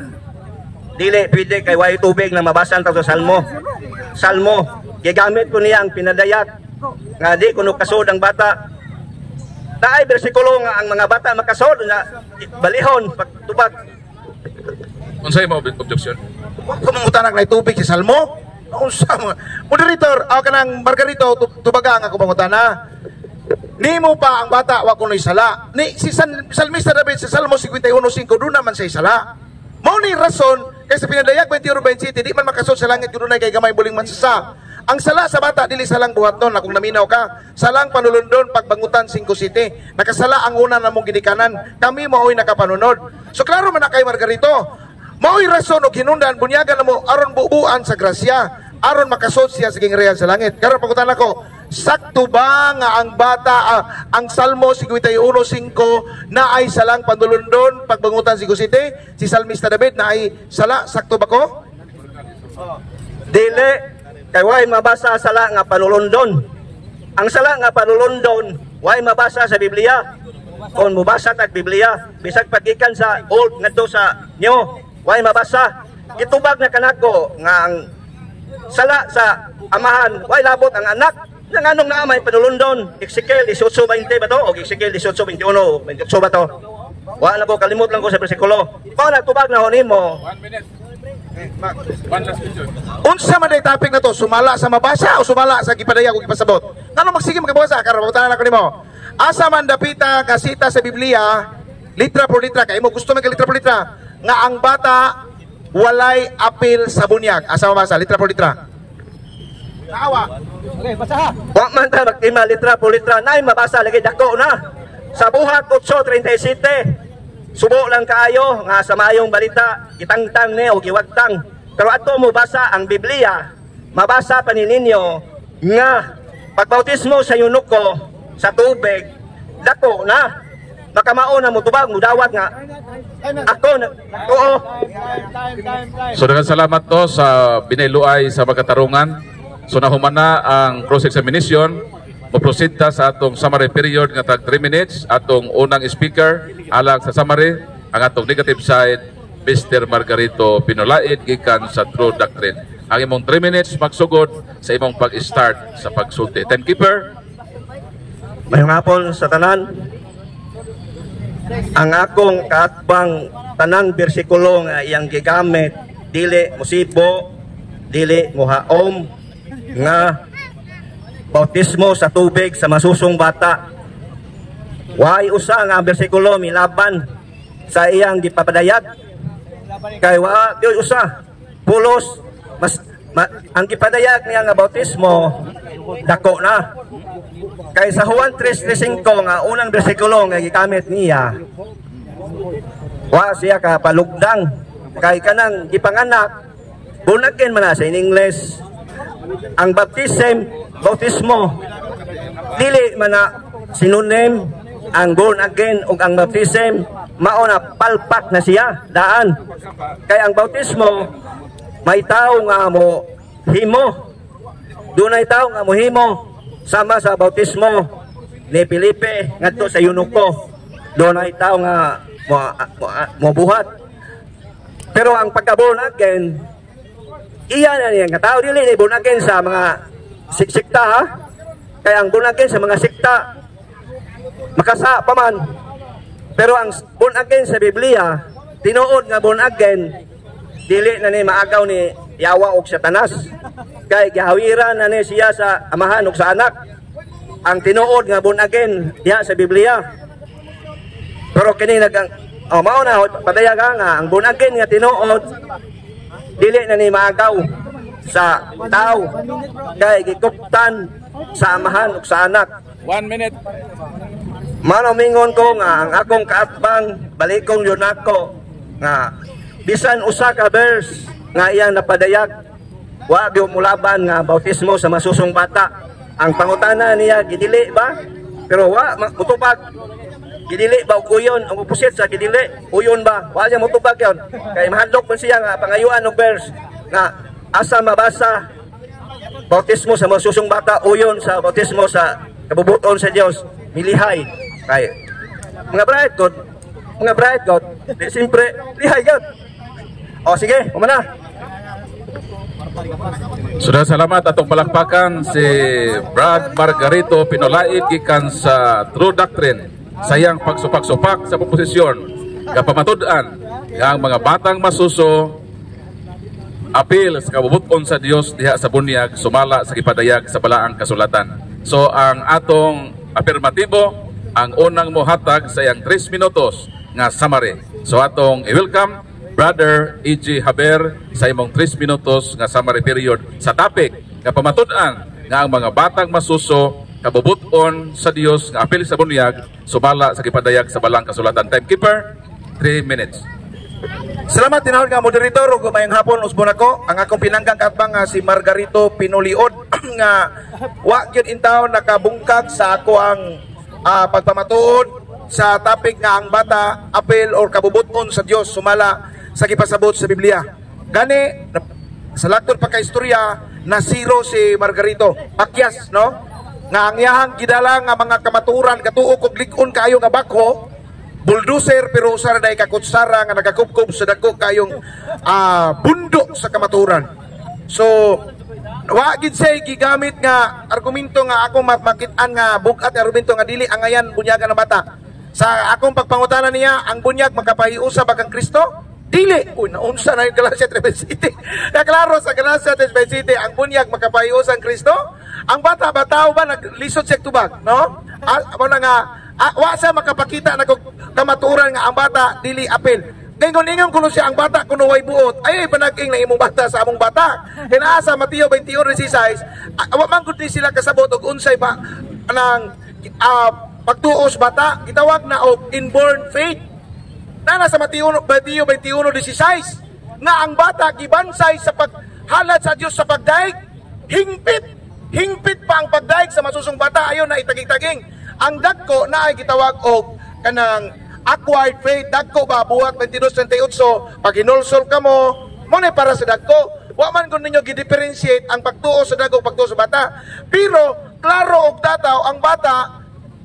dili pwede kay way tubig na mabasa ta sa Salmo. Salmo gigamit ko niya ang pinadayag nga di kuno kasod ang bata. Naay bersikulo nga ang mga bata makasod na balihon pagtubag. Unsay mo objection? Kumungutan na tubig si Salmo? Unsa mo? Moderator, aw kanang Margarito tubaga nga kumangutana. Nimo pa ang bata wa kunoy sala. Ni si Salmista David sa Salmo 51:5 do naman say sala. Mao ni rason kay sa pinadayag 21:27 di man makasod sa langit dunay kay gamay buling man sa. Ang sala sa bata dili salang buhat nun, kung naminaw ka, salang panulundon pagbangutan 5-7. Nakasala ang una namong ginikanan, kami mao'y nakapanunod. So klaro man na kay Margarito, mao'y rason o hinundan bunyagan mo aron buuan sa grasya, aron makasod siya sa real sa langit. Karon pagutan ako, sakto ba nga ang bata, ang Salmo 51:5 na ay salang panulundon pagbangutan 5-7? Si Salmista David na ay sala, sakto ba ko? Dili. Kay way mabasa sala nga panulundon. Ang sala nga panulundon way mabasa sa Biblia. Kung mubasa tag Biblia, bisag pagikan sa Old ngadto sa New, way mabasa. Gitubag na kanako nga ang sala sa amahan way labot ang anak. Nang anong naa may panulundon? Ezekiel 18:20 ba to? O Ezekiel 18:21, 28 ba to? Wa na ko kalimot lang ko sa bersikulo. Kung nagtubag na honimo. 1 minute. One last question. Unsa man day topic na to? Sumala sa mabasa o sumala sa gipadayag o gipasabot? Ngano magsige magabasa karon pangutanan ako nimo. Asa man dapita kasita sa Biblia, litra por litra kay mo gusto man ka litra por litra nga ang bata walay apil sa bunyag. Asa mabasa litra por litra? Naawa. Okay, basa. Wa man ta magtima litra por litra nay mabasa lagi dako na. Sa buhat 8:37. Subo lang kaayo nga sa mayong balita, itangtang ni o giwagtang. Pero ato mo basa ang Biblia, mabasa pa ninyo nga pagbautismo sa yunuko sa tubig, dako na. Makamao na mo tubag, mudawat nga. Ako na, oo. So daghang salamat to sa binayluay sa magkatarungan. So nahuman na ang cross-examination. Mo-proceed ta sa atong summary period nga tag 3 minutes. Atong unang speaker alang sa summary ang atong negative side, Mr. Margarito Pinolaid gikan sa True Doctrine. Ang imong 3 minutes magsugod sa imong pag-start sa pagsulti. Timekeeper. Mayong hapon sa tanan. Ang akong kaatbang tanang bersikulo nga iyang gigamit dili musibo, dili muhaom nga bautismo sa tubig sa masusong bata. Way usa nga bersikulo milaban sa iyang gipapadayag. Kay wa di usa pulos ang gipadayag niya nga bautismo dako na. Kay sa Juan 3:5 nga unang bersikulo nga gigamit niya, wa siya ka palugdang kay kanang gipanganak bunagin man na sa English. Ang bautismo dili man na synonym ang born again ug ang baptism mao na palpak na siya daan. Kay ang bautismo may tao nga mo himo. Dunay tawo nga mohimo sama sa bautismo ni Felipe ngadto sa eunuko. Dunay tawo nga mobuhat. Pero ang pagka-born again, iya na niya nga tao dili ni born again sa mga sikta ha. Kaya ang born again sa mga sikta makasa pa man. Pero ang born again sa Biblia, tinuod nga born again, dili na ni maagaw ni Yawa og Satanas. Kay gihawiran na ni siya sa amahan ug sa anak. Ang tinuod nga born again diha sa Biblia. Pero kini mao na padayag nga ang born again nga tinuod dili na ni maagaw sa tao. Kay gikuptan sa amahan ug sa anak. 1 minute. Manomingon ko nga ang akong kaatbang balikong yun ako nga bisan usa ka verse nga iyang napadayag wa gyud mulaban nga bautismo sa masusong bata. Ang pangutana niya gidili ba? Pero wa mutubag. Gidili ba og uyon? Ang opposite sa gidili, uyon ba? Wa siya mutubag yon. Kay mahadlok man siya nga pangayuan og verse nga asa mabasa bautismo sa masusong bata uyon sa bautismo sa kabubuton sa Dios. Milihay kay mga bright God di simpre lihay God. O sige, umana. Sudah salamat atong palakpakan si Brad Margarito pinolaid gikan sa True Doctrine. Sayang pagsupak-supak sa proposisyon kapamatud-an nga ang mga batang masuso apil sa kabubuton sa Dios diha sa bunyag sumala sa gipadayag sa balaang kasulatan. So ang atong afirmatibo ang unang mohatag sa iyang 3 minutos nga summary. So atong i-welcome Brother E.G. Haber sa imong 3 minutos nga summary period sa topic nga pamatud-an nga ang mga batang masuso kabubuton sa Dios nga apil sa bunyag sumala sa gipadayag sa balang kasulatan. Timekeeper, 3 minutes. Salamat tinawag nga moderator ug mayong hapon usbon ako ang akong pinanggang kaatbang nga si Margarito Pinuliod nga wa gyud intaw nakabungkag sa ako ang pagpamatuod sa topic nga ang bata apil or kabubuton sa Dios sumala sa gipasabot sa Biblia. Gani sa laktod pa ka istorya na zero si Margarito. Pakyas no? Nga ang iyahang gidala nga mga kamaturan katuo kog lig-on kaayo nga bakho bulldozer pero usara day kakutsara nga nagakubkob sa dagko kayong bundok sa kamaturan. So wa gid say gigamit nga argumento nga akong makit-an nga bugat nga argumento nga dili angayan bunyagan ng bata. Sa akong pagpangutana niya, ang bunyag makapahiusa ba kang Kristo? Dili. Uy, naunsa na yung Galacia 3:20. Naklaro sa Galacia 3:20, ang bunyag makapahiusa ang Kristo? Ang bata bataw ba naglisod siya tubag, no? Amo na nga wa sa makapakita na kamaturan nga ang bata dili apil. Ingon kuno siya ang bata kuno way buot. Ay panaging na imong bata sa among bata. Hinaasa Mateo 21:16. Wa man gud sila kasabot og unsay ba nang pagtuos bata gitawag na og inborn faith. Nana sa Mateo 21:16 nga ang bata gibansay sa paghalad sa Dios sa pagdaig. Hingpit pa ang pagdaig sa masusong bata ayon na itaging-taging. Ang dagko na ay gitawag og kanang acquired faith. Dagko ba buhat 22:28 pag hinulsol ka mo na para sa dagko. Wa man gud ninyo gi-differentiate ang pagtuo sa dagko pagtuo sa bata. Pero klaro og dataw ang bata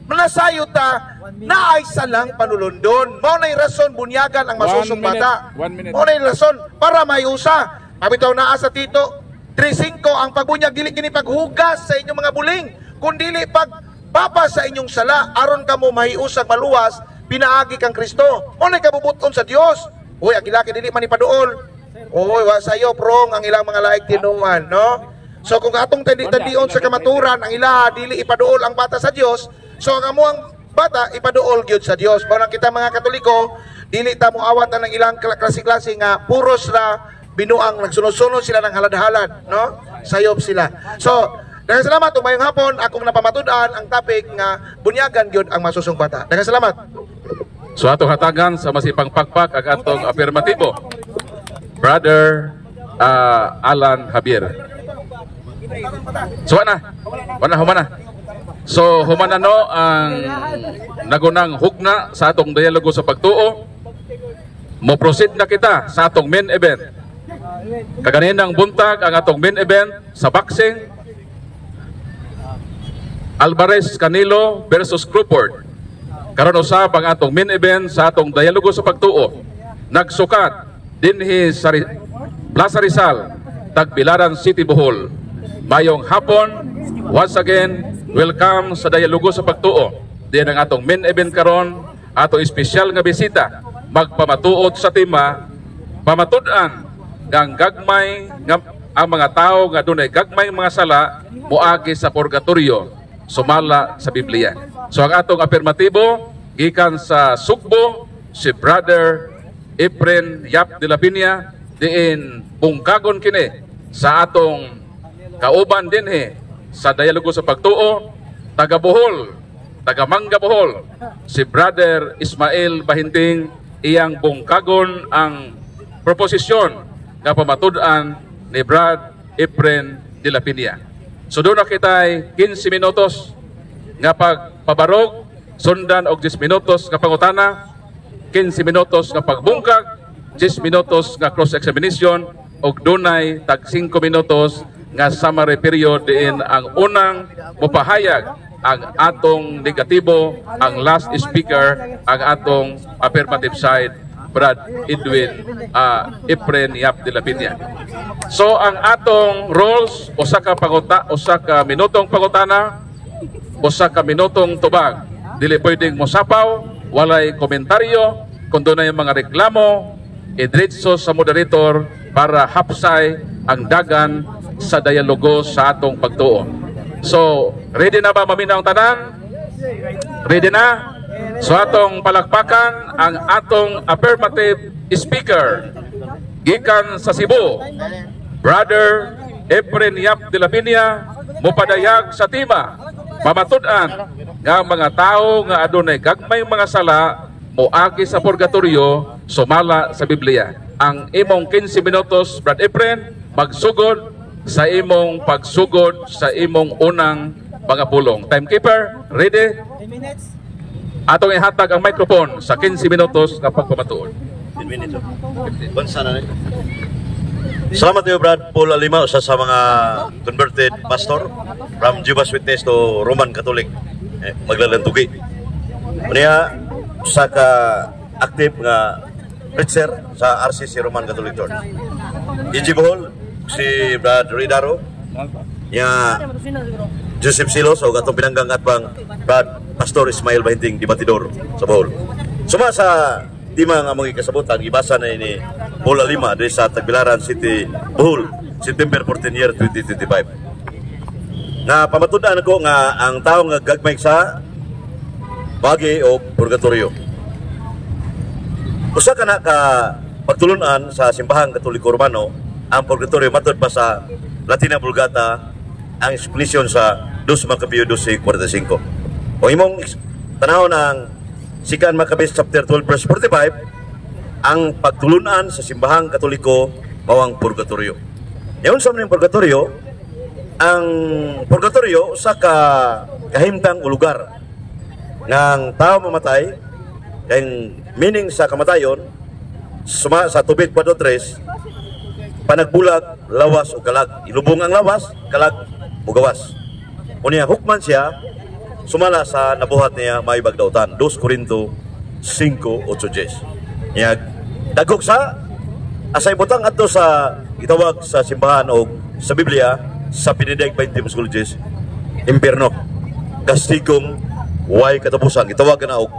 manasayot ta na ay salang panulundon. Mao nay rason bunyagan ang masusong bata. Mao nay rason para mayusa. Mabitaw naa sa Tito 3:5 ang pagbunyag dili kini paghugas sa inyong mga buling, kundi pagpapa sa inyong sala aron kamo mahiusag maluwas pinaagi kang Kristo. Mao nay kabubuton sa Dios. Uy, ang ilaki dili man ipaduol. Uy, wa sayo prong ang ilang mga laik tinuan, no? So kung atong tandi-tandion sa kamaturan ang ilaha dili ipaduol ang bata sa Dios, so ang amuang bata ipaduol gyud sa Dios. Mao kita mga Katoliko, dili ta moawat ang ilang klase-klase nga puros ra binuang nagsunod-sunod sila ng halad-halad, no? Sayop sila. So, daghang salamat ug mayong hapon akong napamatud-an ang topic nga bunyagan gyud ang masusong bata. Daghang salamat. So atong hatagan sa masipang pakpak ag atong afirmatibo. Brother Alan Javier. So humana. So humana no ang nagunang hugna sa atong dialogo sa pagtuo. Mo proceed na kita sa atong main event. Kaganinang buntag ang atong main event sa boxing, Alvarez Canelo versus Crawford. Karon usab ang atong main event sa atong dialogo sa pagtuo. Nagsukat dinhi sa Plaza Rizal, Tagbilaran City, Bohol. Mayong hapon, once again, welcome sa dialogo sa pagtuo. Diyan ang atong main event karon, ato espesyal nga bisita, magpamatuod sa tema, pamatud-an ng gagmay nga ang mga tao nga dunay gagmay mga sala moagi sa purgatorio sumala sa Biblia. So ang atong afirmatibo gikan sa Sugbo, si Brother Efren Yap de la Piña, diin bungkagon kini sa atong kauban dinhi sa dialogo sa pagtuo, taga Bohol, taga Mangga Bohol, si Brother Ismael Bahinting, iyang bungkagon ang proposisyon nga pamatud-an ni Brad Efren de la Piña. So doon na kita'y 15 minutos nga pagpabarog, sundan og 10 minutos nga pangutana, 15 minutos nga pagbungkag, 10 minutos nga cross-examination, og dunay tag 5 minutos nga summary period diin ang unang mupahayag ang atong negatibo, ang last speaker, ang atong affirmative side, Brad Efren Yap de la Piña. So ang atong rules, usa ka minutong pangutana, usa ka minutong tubag. Dili pwedeng mosapaw, walay komentaryo, kung doon na yung mga reklamo, idritso sa moderator para hapsay ang dagan sa dialogo sa atong pagtuo. So, ready na ba maminaw ang tanan? Ready na? So atong palakpakan ang atong affirmative speaker gikan sa Cebu, Brother Efren Yap de la Piña, mopadayag sa tema, pamatud-an nga mga tao nga adunay gagmay mga sala moagi sa purgatorio sumala sa Biblia. Ang imong 15 minutos, Brad Efren, magsugod sa imong pagsugod sa imong unang mga pulong. Timekeeper, ready? 10 minutes. Atong ihatag ang microphone sa 15 minutos na pagpamatuod. 10 minutes. Salamat kayo, Brad Paul Alima, sa mga converted pastor from Jehovah's Witness to Roman Catholic. Maglalantugi. Kanya sa ka-active nga preacher sa RCC Roman Catholic Church. EG Bohol, si Brad Ridaro, niya Joseph Silos, o atong pinanggang at pang Brad Pastor Ismael Bahinting, Dibatidor sa Bohol. Suma sa tima nga mga kasabutan, ibasa na ini Paul Alima dari sa Tagbilaran City, Bohol, September 14 year 2025. Na pamatudan ko nga ang tao nga gagmay sa bagi o purgatorio. Usa ka na ka pagtulunan sa simbahang Katoliko Romano, ang purgatorio matod pa sa Latina Vulgata ang explanation sa 2 Macabeo 12:45. Kung imong tanaw ng 2 Maccabees chapter 12 verse 45, ang pagtulunan sa simbahang Katoliko mawang purgatorio. Yaon sa mga purgatorio, ang purgatorio sa kahimtang lugar ng tao mamatay, kayong meaning sa kamatayon, sa tubig 4:3, panagbulag, lawas o kalag. Ilubong ang lawas, kalag o gawas. Unya hukman siya, sumala sa nabuhat niya may bagdautan. 2 Corinto 5:8. Niya dagok sa asay butang adto sa gitawag sa simbahan o sa Biblia sa Pinideg 20 Musculges, impierno, kastigong way katapusan, gitawag na og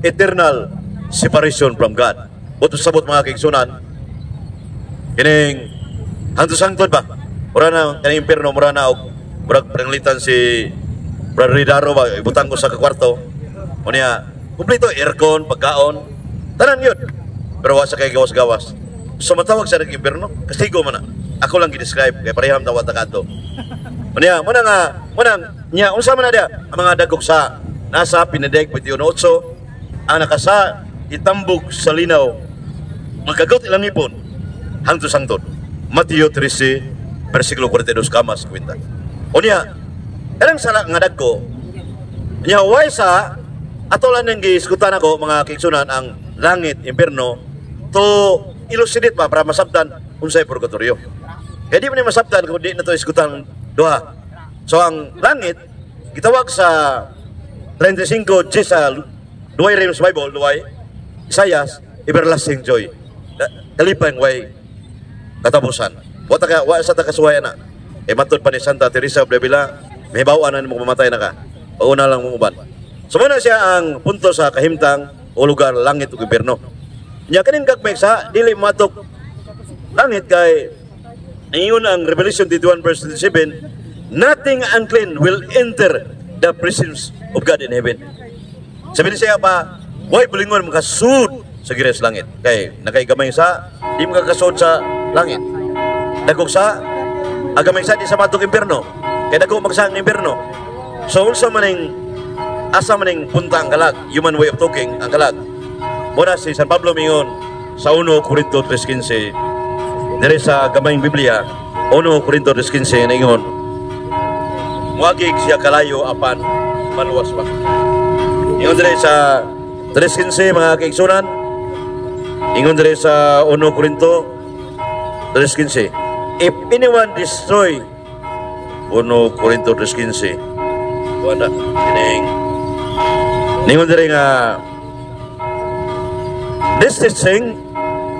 eternal separation from God. Buto sabot mga kaigsunan, kining hantos-hangtod ba? Mura na kining impierno, mura na og murag panglitan si Brother Ridaro ba, ibutang ko sa kakwarto. O niya, kumplito, aircon, pagkaon, tanan yun. Pero wasa kay gawas-gawas. So matawag sa nag-impierno, kastigo man na. Ako lang gidescribe, kaya pareham tawag tagato. O niya, niya, unsa man na dia, ang mga dagok sa nasa Pinideg 21:8, ang nakasa, itambog sa linaw, magkagot ilang ipon, hangtod-hangtod. Mateo 13, versikulo 42, kamas, kwenta. O niya, ilang sala nga dagko, niya, way sa, atolan ng giskutan ako, mga kiksunan, ang langit, impierno, to ilusidit pa, para masabdan, unsay purgatorio. Kaya di man ni masabtan kung di na to isgutan duha. So ang langit gitawag sa 35 G sa duway rin sa Bible, duway Isaias, everlasting joy. Kalipay way katapusan. Wa sa takasuwayan na. Matod pa ni Santa Teresa of Avila, may bawaan na mo mamatay na ka. Pauna lang mo uban. So muna siya ang punto sa kahimtang o lugar langit o gobyerno. Nya kanin gagmay sa dili matok langit kay iyon ang Revelation 21 verse 27, nothing unclean will enter the presence of God in heaven. Sabi niya pa, way bulingon makasud sa gires langit. Kay nakaigamay sa di makakasud sa langit. Dagog sa agamay sa di sa matok impierno. Kay dagog magsang impierno. So unsa maning asa maning punta ang kalag, human way of talking ang kalag. Muna si San Pablo mingon sa 1 Corinto 3:15 dire sa gamayng Biblia, 1 Corinto 3:15 na ingon, muagig siya kalayo apan maluwas pa. Ingon dire sa 3:15 mga kaigsunan, ingon dire sa 1 Corinto 3:15, if anyone destroy 1 Corinto 3:15 wala ningon dire nga this teaching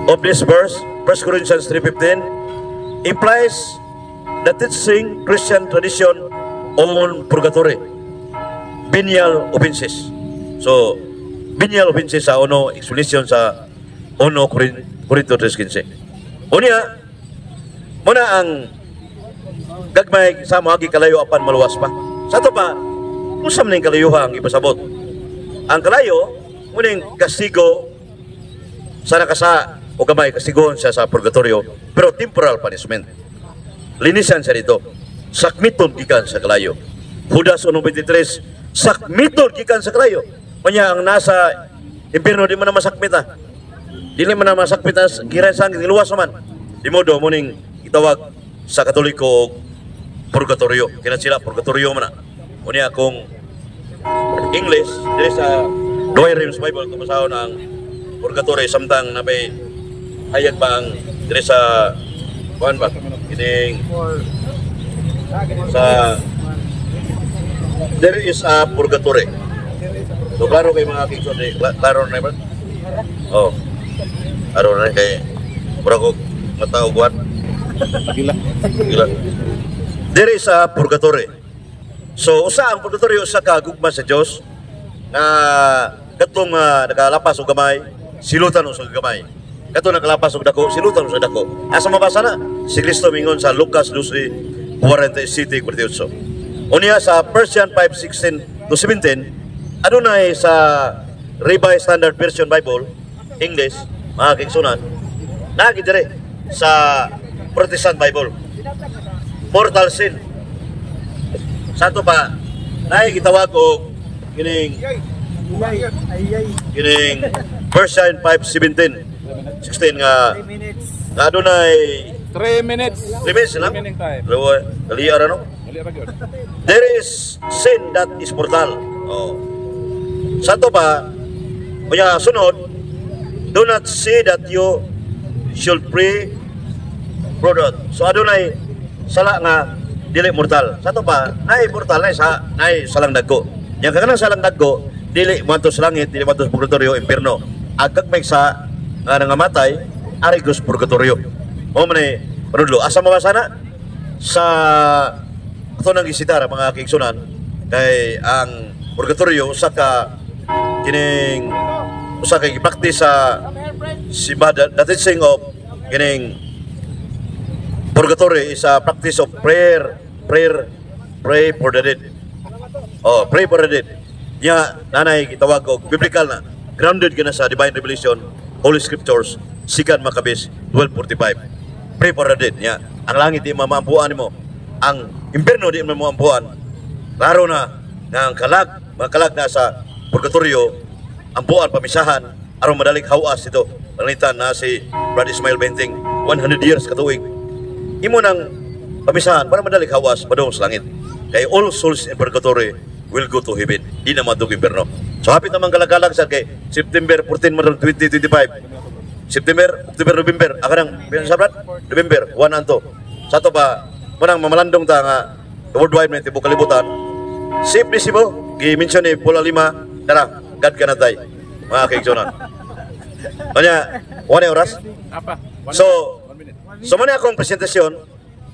of this verse 1 Corinthians 3:15 implies the teaching Christian tradition on purgatory, venial offenses. So venial offenses sa uno explanation sa 1 Corinto 3:15. Unya muna ang gagmay sa mga kalayo apan maluwas pa. Sa to pa kung sa maning kalayuhan ang ipasabot. Ang kalayo muning kastigo sa nakasa o gamay kastigoon siya sa purgatorio pero temporal punishment. Linisan siya dito. Sakmiton gikan sa kalayo. Judas 1:23, sakmiton gikan sa kalayo. Manya ang nasa impierno di man na masakmita. Dili man na masakmita giran sang giluwas man. Di modo muning itawag sa Katoliko purgatorio. Kina sila purgatorio man na. Unya akong English diri sa Douay Rheims Bible kung masahon ang purgatorio samtang na may hayag ba ang diri sa kuan ba kining sa there is a purgatory. So klaro kay mga kigson klaro na ba? Oh. Klaro na kay mura ko matao kuan. Gila. There is a purgatory. So usa ang purgatorio usa ka gugma sa Dios na katong nakalapas og gamay silutan sa gamay. Kato nakalapas og dako silutan sa dako. Asa mabasa na si Kristo mingon sa Lucas 12:47-48. Unya sa Persian 5:16-17 adunay sa Revised Standard Version Bible English mga kigsunan nagi dire sa Protestant Bible mortal sin. Sa to pa nay gitawag og kining Persian 5:17-16 nga adunay 3 minutes. 3 minutes lang. Remaining time. Dali ara no. There is sin that is mortal. Oh. Sa to pa kunya sunod, do not say that you should pray product. So adunay sala nga dili mortal. Sa to pa nay mortal nay salang dagko. Yang kanang salang dagko dili mantos langit, dili mantos purgatorio, impierno. Agag may sa nga nangamatay arigos purgatorio. Mo man ni panudlo asa mabasa na sa ato nang gisitar mga kaigsunan kay ang purgatorio usa ka kining usa kay practice sa simbahan. The teaching of kining purgatory is a practice of pray for the dead. Oh, pray for the dead. Nya nanay gitawag og biblical na grounded gina sa divine revelation, Holy Scriptures, 2 Maccabees 12:45. Pray for the dead. Nya ang langit di mamampuan nimo, ang impierno di mamampuan. Klaro na nga ang mga kalag na sa purgatorio ampuan pamisahan aron madalik hawas ito. Palitan na si Brad Ismail Benting 100 years katuig. Imo nang pamisahan para madalik hawas padung sa langit. Kay all souls in purgatory will go to heaven. Di na madug impierno. So hapit naman galagalag sa kay September 14, 2025. September, October, November, akanang sabrat, November, 1 anto. Sa to pa, munang mamalandong ta nga worldwide na tibok kalibutan. Safe ni Sibo, gi-mention ni Pula Lima, tara, God ka na tayo, mga kaigsonan. Kanya, 1 oras. So muna akong presentasyon,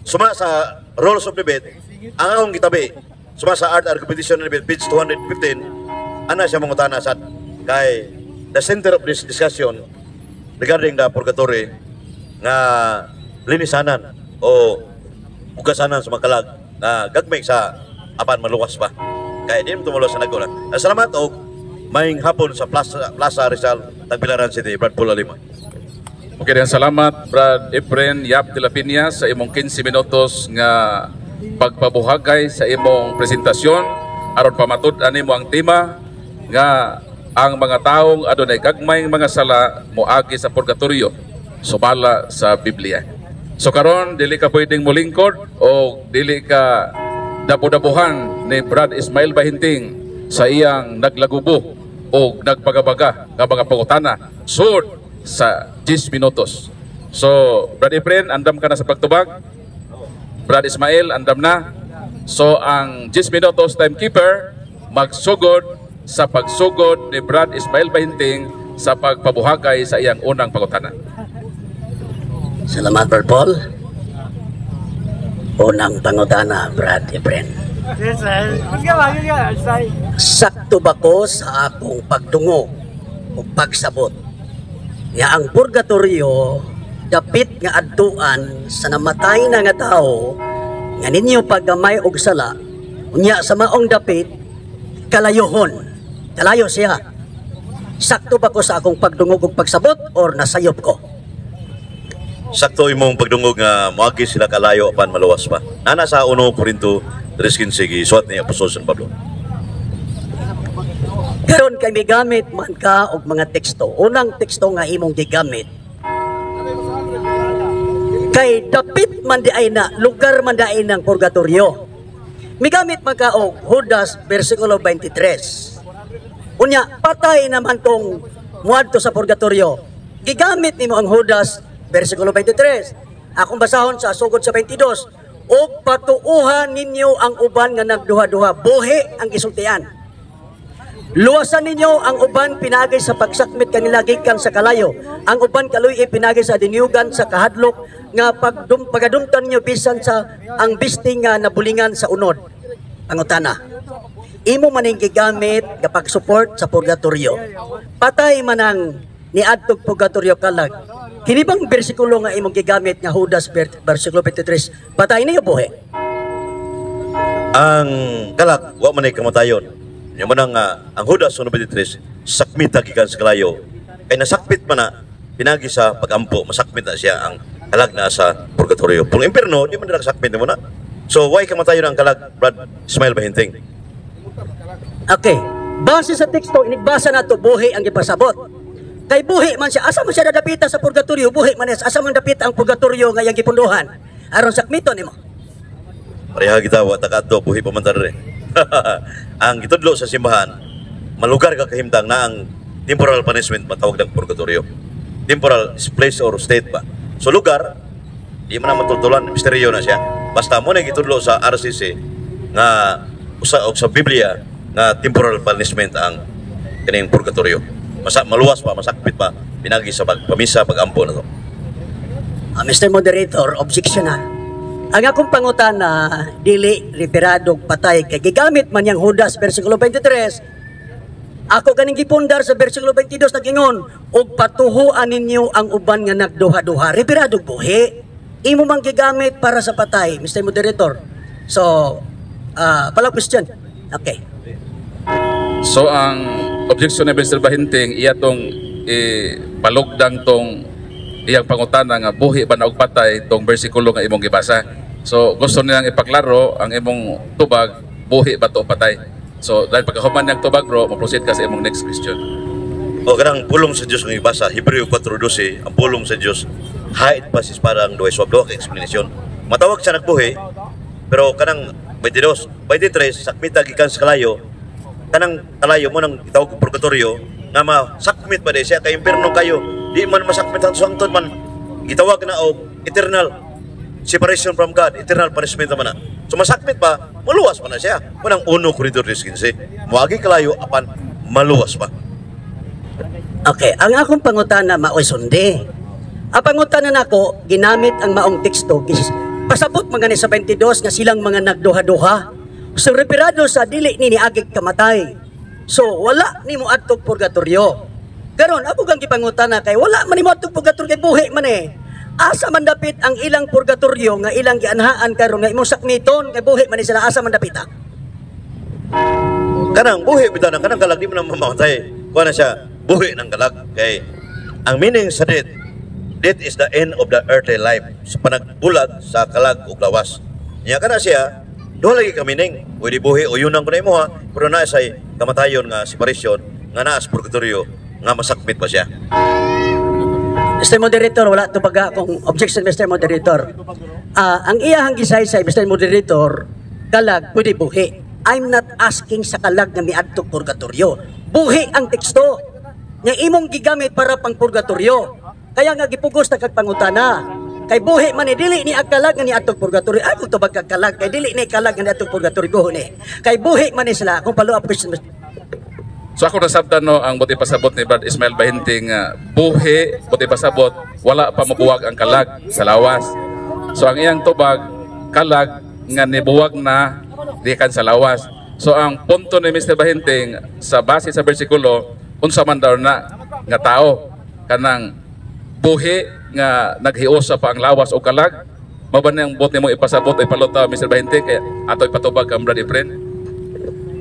suma sa rules of debate, ang akong gitabi, suma sa art competition debate, page 215, ana siya mangutana sa kay the center of this discussion regarding the purgatory nga linisanan o ugasanan sa makalag na gagmay sa apan maluwas pa. Kaya di mo tumulo sa nagulat. Salamat o maying hapon sa Plaza Rizal, Tagbilaran City, Brad Pula Lima. Okay, dan salamat Brad Efren Yap de la Piña sa imong 15 minutos nga pagpabuhagay sa imong presentasyon aron pamatud-an nimo ang tema nga ang mga taong adunay gagmayng mga sala moagi sa purgatorio sumala sa Biblia. So karon dili ka pwedeng molingkod o dili ka dapo-dapuhan ni Brad Ismael Bahinting sa iyang naglagubo o nagpagabaga nga mga pangutana sud sa 10 minutos. So Brad Efren, andam ka na sa pagtubag. Brad Ismael, andam na. So ang 10 minutos timekeeper magsugod sa pagsugod ni Brad Ismael Bahinting sa pagpabuhagay sa iyang unang pangutana. Salamat, Brad Paul. Unang pangutana, Brad Efren. Sakto ba ko sa akong pagtungo o pagsabot nga ang purgatorio dapit nga adtuan sa namatay na nga tao nga ninyo paggamay og sala unya sa maong dapit kalayohon, kalayo siya. Sakto ba ko sa akong pagdungog og pagsabot or nasayop ko? Sakto imong pagdungog nga moagi sila kalayo apan maluwas pa. Nana sa 1 Korinto 3:15 suwat ni Apostol San Pablo. Karon kay migamit man ka og mga teksto. Unang teksto nga imong gigamit kay dapit man di ay na lugar man di ay ng purgatorio. Migamit man ka og Judas versikulo 23. Unya patay naman tong muadto sa purgatorio. Gigamit nimo ang Judas versikulo 23. Akong basahon sa sugod sa 22. O patuuhan ninyo ang uban nga nagduha-duha, buhi ang gisultian. Luwasan ninyo ang uban pinagay sa pagsakmit kanila gikan sa kalayo. Ang uban kaluy pinagay sa dinyugan sa kahadlok nga pagadumtan niyo bisan sa ang bisting nga nabulingan sa unod. Pangutana. Imo maning gigamit nga pag-support sa purgatorio. Patay man ang niadtog purgatorio kalag. Kini bang bersikulo nga imong gigamit nga Judas versikulo 23, patay niyo buhi? Ang kalag wa man ay kamatayon. Yung manang ang Judas 23 sakmit gikan sa kalayo kay nasakmit man na pinagi sa pagampo, masakmit na siya ang kalag na sa purgatorio. Pung impierno di man nagsakmit mo na. So why kamatayon ang kalag, Brad Ismael Bahinting? Okay, base sa teksto inigbasa nato buhi ang gipasabot. Kay buhi man siya, asa man siya nadapita sa purgatorio, buhi man siya, asa man dapita ang purgatorio nga iyang gipunduhan aron sakmiton nimo. Pareha kita wa takadto buhi pamantar rin. Ang gitudlo sa simbahan, malugar ka kahimtang na ang temporal punishment matawag ng purgatorio. Temporal is place or state ba. So lugar, di man na matultulan, misteryo na siya. Basta mo na gitudlo sa RCC nga sa Biblia nga temporal punishment ang kaning purgatorio. Maluwas pa, masakpit pa, pinagi sa pagpamisa, pagampo na to. Mr. Moderator, objectional. Ang akong pangutana, dili referadog patay kay gigamit man yang Judas versikulo 23. Ako kaning gipundar sa versikulo 22 nagingon, og patuhuan ninyo ang uban nga nagduha-duha. Referadog buhi. Imo man gigamit para sa patay, Mr. Moderator. So, pala question. Okay. So ang objection ni Mr. Bahinting iya tong palugdang tong iyang pangutana nga buhi ba na og patay tong bersikulo nga imong gibasa. So gusto nilang ipaklaro ang imong tubag buhi ba to patay. So dahil pagkahuman niyang tubag bro, mo-proceed ka sa imong next question. O kanang pulong sa Dios nga ibasa Hebreo 4:12, ang pulong sa Dios hait pa sis parang duay swab ka explanation. Matawag siya nagbuhi pero kanang 22, 23 sakmita gikan sa kalayo. Kanang kalayo mo nang itawag og purgatorio nga masakmit pa di siya kay impierno kayo. di man masakmit ang sangtod man gitawag na og eternal separation from God, eternal punishment naman na. So masakmit pa, maluwas pa na siya. Unang 1 Corintios 3:15, muagi kalayo apan maluwas pa. Okay, ang akong pangutana maoy sundi. Ang pangutana nako ginamit ang maong teksto pasabot mga ni sa 22 nga silang mga nagduha-duha. So referado sa dili ni niagig kamatay. So wala nimo adtog purgatorio. Karon ako kang gipangutana kay wala man nimo adtog purgatorio kay buhi man eh. Asa man dapit ang ilang purgatorio nga ilang gianhaan karon nga imong sakmiton kay buhi man ni sila asa man dapit ha? Kanang buhi bitaw na kanang kalag di mo na mamamatay. Kuha na siya buhi ng kalag kay ang meaning sa death is the end of the earthly life. Sa panagbulag sa kalag ug lawas. Nya kana siya duha lagi ka meaning. Pwede buhi o yunang kunay mo ha, pero naa say kamatayon nga separation nga naa sa purgatorio nga masakmit pa siya. Mr. Moderator, wala to baga kung objection, Mr. Moderator. Ang iyahang gisaysay, Mr. Moderator, kalag, pwede buhi. I'm not asking sa kalag na miadtog purgatorio. Buhi ang teksto. Nga imong gigamit para pang purgatorio. Kaya nga gipugos na kagpangutana. Kay buhi man dili ni agkalag nga niadtog purgatorio. Ako to baga kalag, kay dili ni kalag nga niadtog purgatorio buhi ni. Kay buhi man sila. Kung follow up question, So ako nasabdan no ang buti pasabot ni Brad Ismail Bahinting buhi, buti pasabot, wala pa mabuwag ang kalag sa lawas. So ang iyang tubag, kalag nga nibuwag na dikan sa lawas. So ang punto ni Mr. Bahinting sa base sa bersikulo, unsa man daw na nga tao kanang buhi nga naghiusa pa ang lawas o kalag, mao ba nang buti mo ipasabot ay palota Mr. Bahinting kay ato ipatubag kang Brad Efren?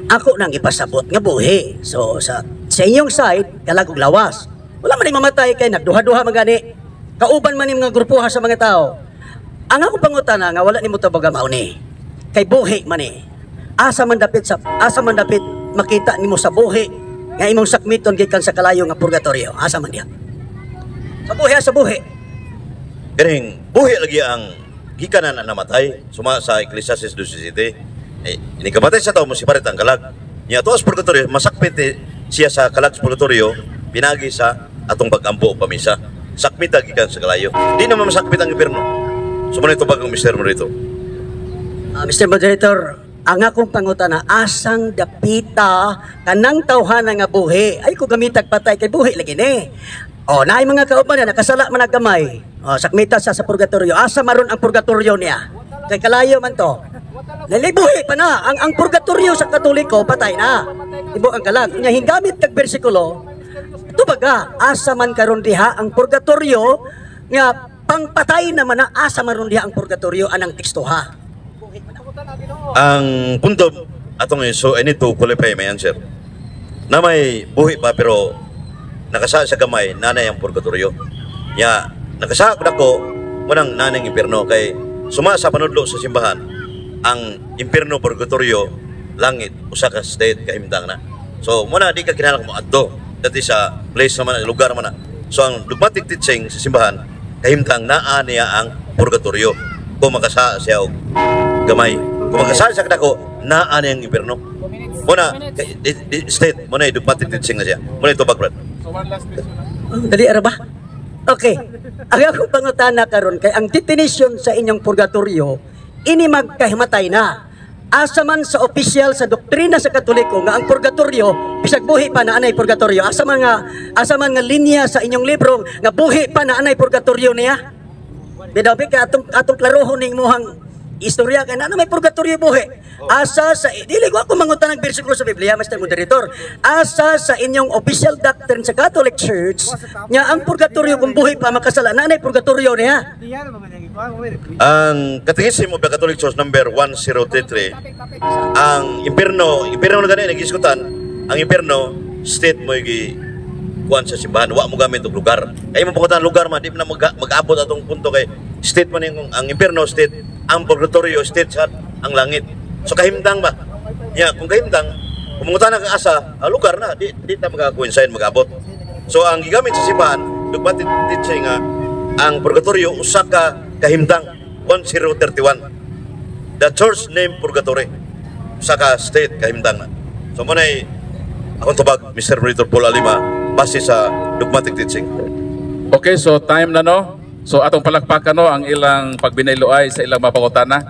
ako nang ipasabot nga buhi. So sa inyong side, kalag og lawas. Wala man mamatay kay nagduha-duha magani. Kauban man mga grupuha sa mga tao. Ang ako pangutana nga wala nimo tabaga mauni. Kay buhi man ni. Asa man dapit makita nimo sa buhi nga imong sakmiton gikan sa kalayo nga purgatorio. Asa man diha? Sa buhi. Ganing buhi lagi ang gikanan na namatay. Suma sa Ecclesiastes 2:17. Ini kamatay sa tao mo si parit ang kalag. Niya to as purgatorio masakpit siya sa kalag sa purgatorio pinagi sa atong pag-ampo o pamisa. Sakmita gikan sa kalayo. Di naman masakpit ang impierno. Sumunod ito bagang Mr. Moderator. Mr. Moderator, ang akong pangutana asang dapita kanang tawhana nga buhi. Ay ko gamitag patay kay buhi lagi ni. O naay mga kauban na nakasala man gamay. O sakmita sa purgatorio. Asa maron ang purgatorio niya? Kay kalayo man to. Nalibuhi pa na. Ang purgatorio sa Katoliko, patay na. Ibo ang kalag. Nya hingamit kag bersikulo, ito baga, asa man karon diha ang purgatorio, nga pangpatay naman na asa maron diha ang purgatorio anang teksto ha. Ang punto, atong so I need to qualify my answer. Na may buhi pa pero nakasa sa gamay, nanay ang purgatorio. Nya, nakasa ko munang nanay ang impierno kay suma sa panudlo sa simbahan. Ang impierno purgatorio langit usa ka state kahimtang na. So muna di ka kinahanglan mo adto dati sa place naman lugar man na. So ang dogmatic teaching sa simbahan kahimtang naa niya ang purgatorio. Kung makasa siya og gamay, kung makasa siya kadako naa niya ang impierno. Muna state muna dogmatic teaching na siya. Muna ito background. So one last question. Dali ara ba? Okay. Ang akong pangutana karon kay ang definition sa inyong purgatorio ini magkahimatay na. Asa man sa opisyal sa doktrina sa Katoliko nga ang purgatorio bisag buhi pa na anay purgatorio. Asa man nga linya sa inyong libro nga buhi pa na anay purgatorio niya. Bidabi ka atong klarohon ning mohang istorya kay na may purgatorio buhi. Asa sa dili ko ako mangutan ng bersikulo sa Biblia, Mr. Moderator. Asa sa inyong official doctrine sa Catholic Church nga ang purgatorio kung buhi pa makasala na anay purgatorio niya. Ang Catechism of the Catholic Church number 1033, ang impierno na gani nagiskutan, ang impierno state mo kuan sa simbahan, wa mo gamit og lugar. Kay mo pakutan lugar man di na mag-abot atong punto kay state man ang impierno state, ang purgatorio state sa ang langit. So kahimtang ba? Ya, kung kahimtang, kumungutan na ka asa, lugar na di ta mag-coincide mag-abot. So ang gigamit sa simbahan, dogmatic teaching nga ang purgatorio usa ka kahimtang 1031. The church name purgatory. Usa ka state kahimtang na. So mo nay akong tubag Mr. Moderator Paul Alima base sa dogmatic teaching. Okay, so time na no. So atong palakpakan no ang ilang pagbinayloay sa ilang mapangutana.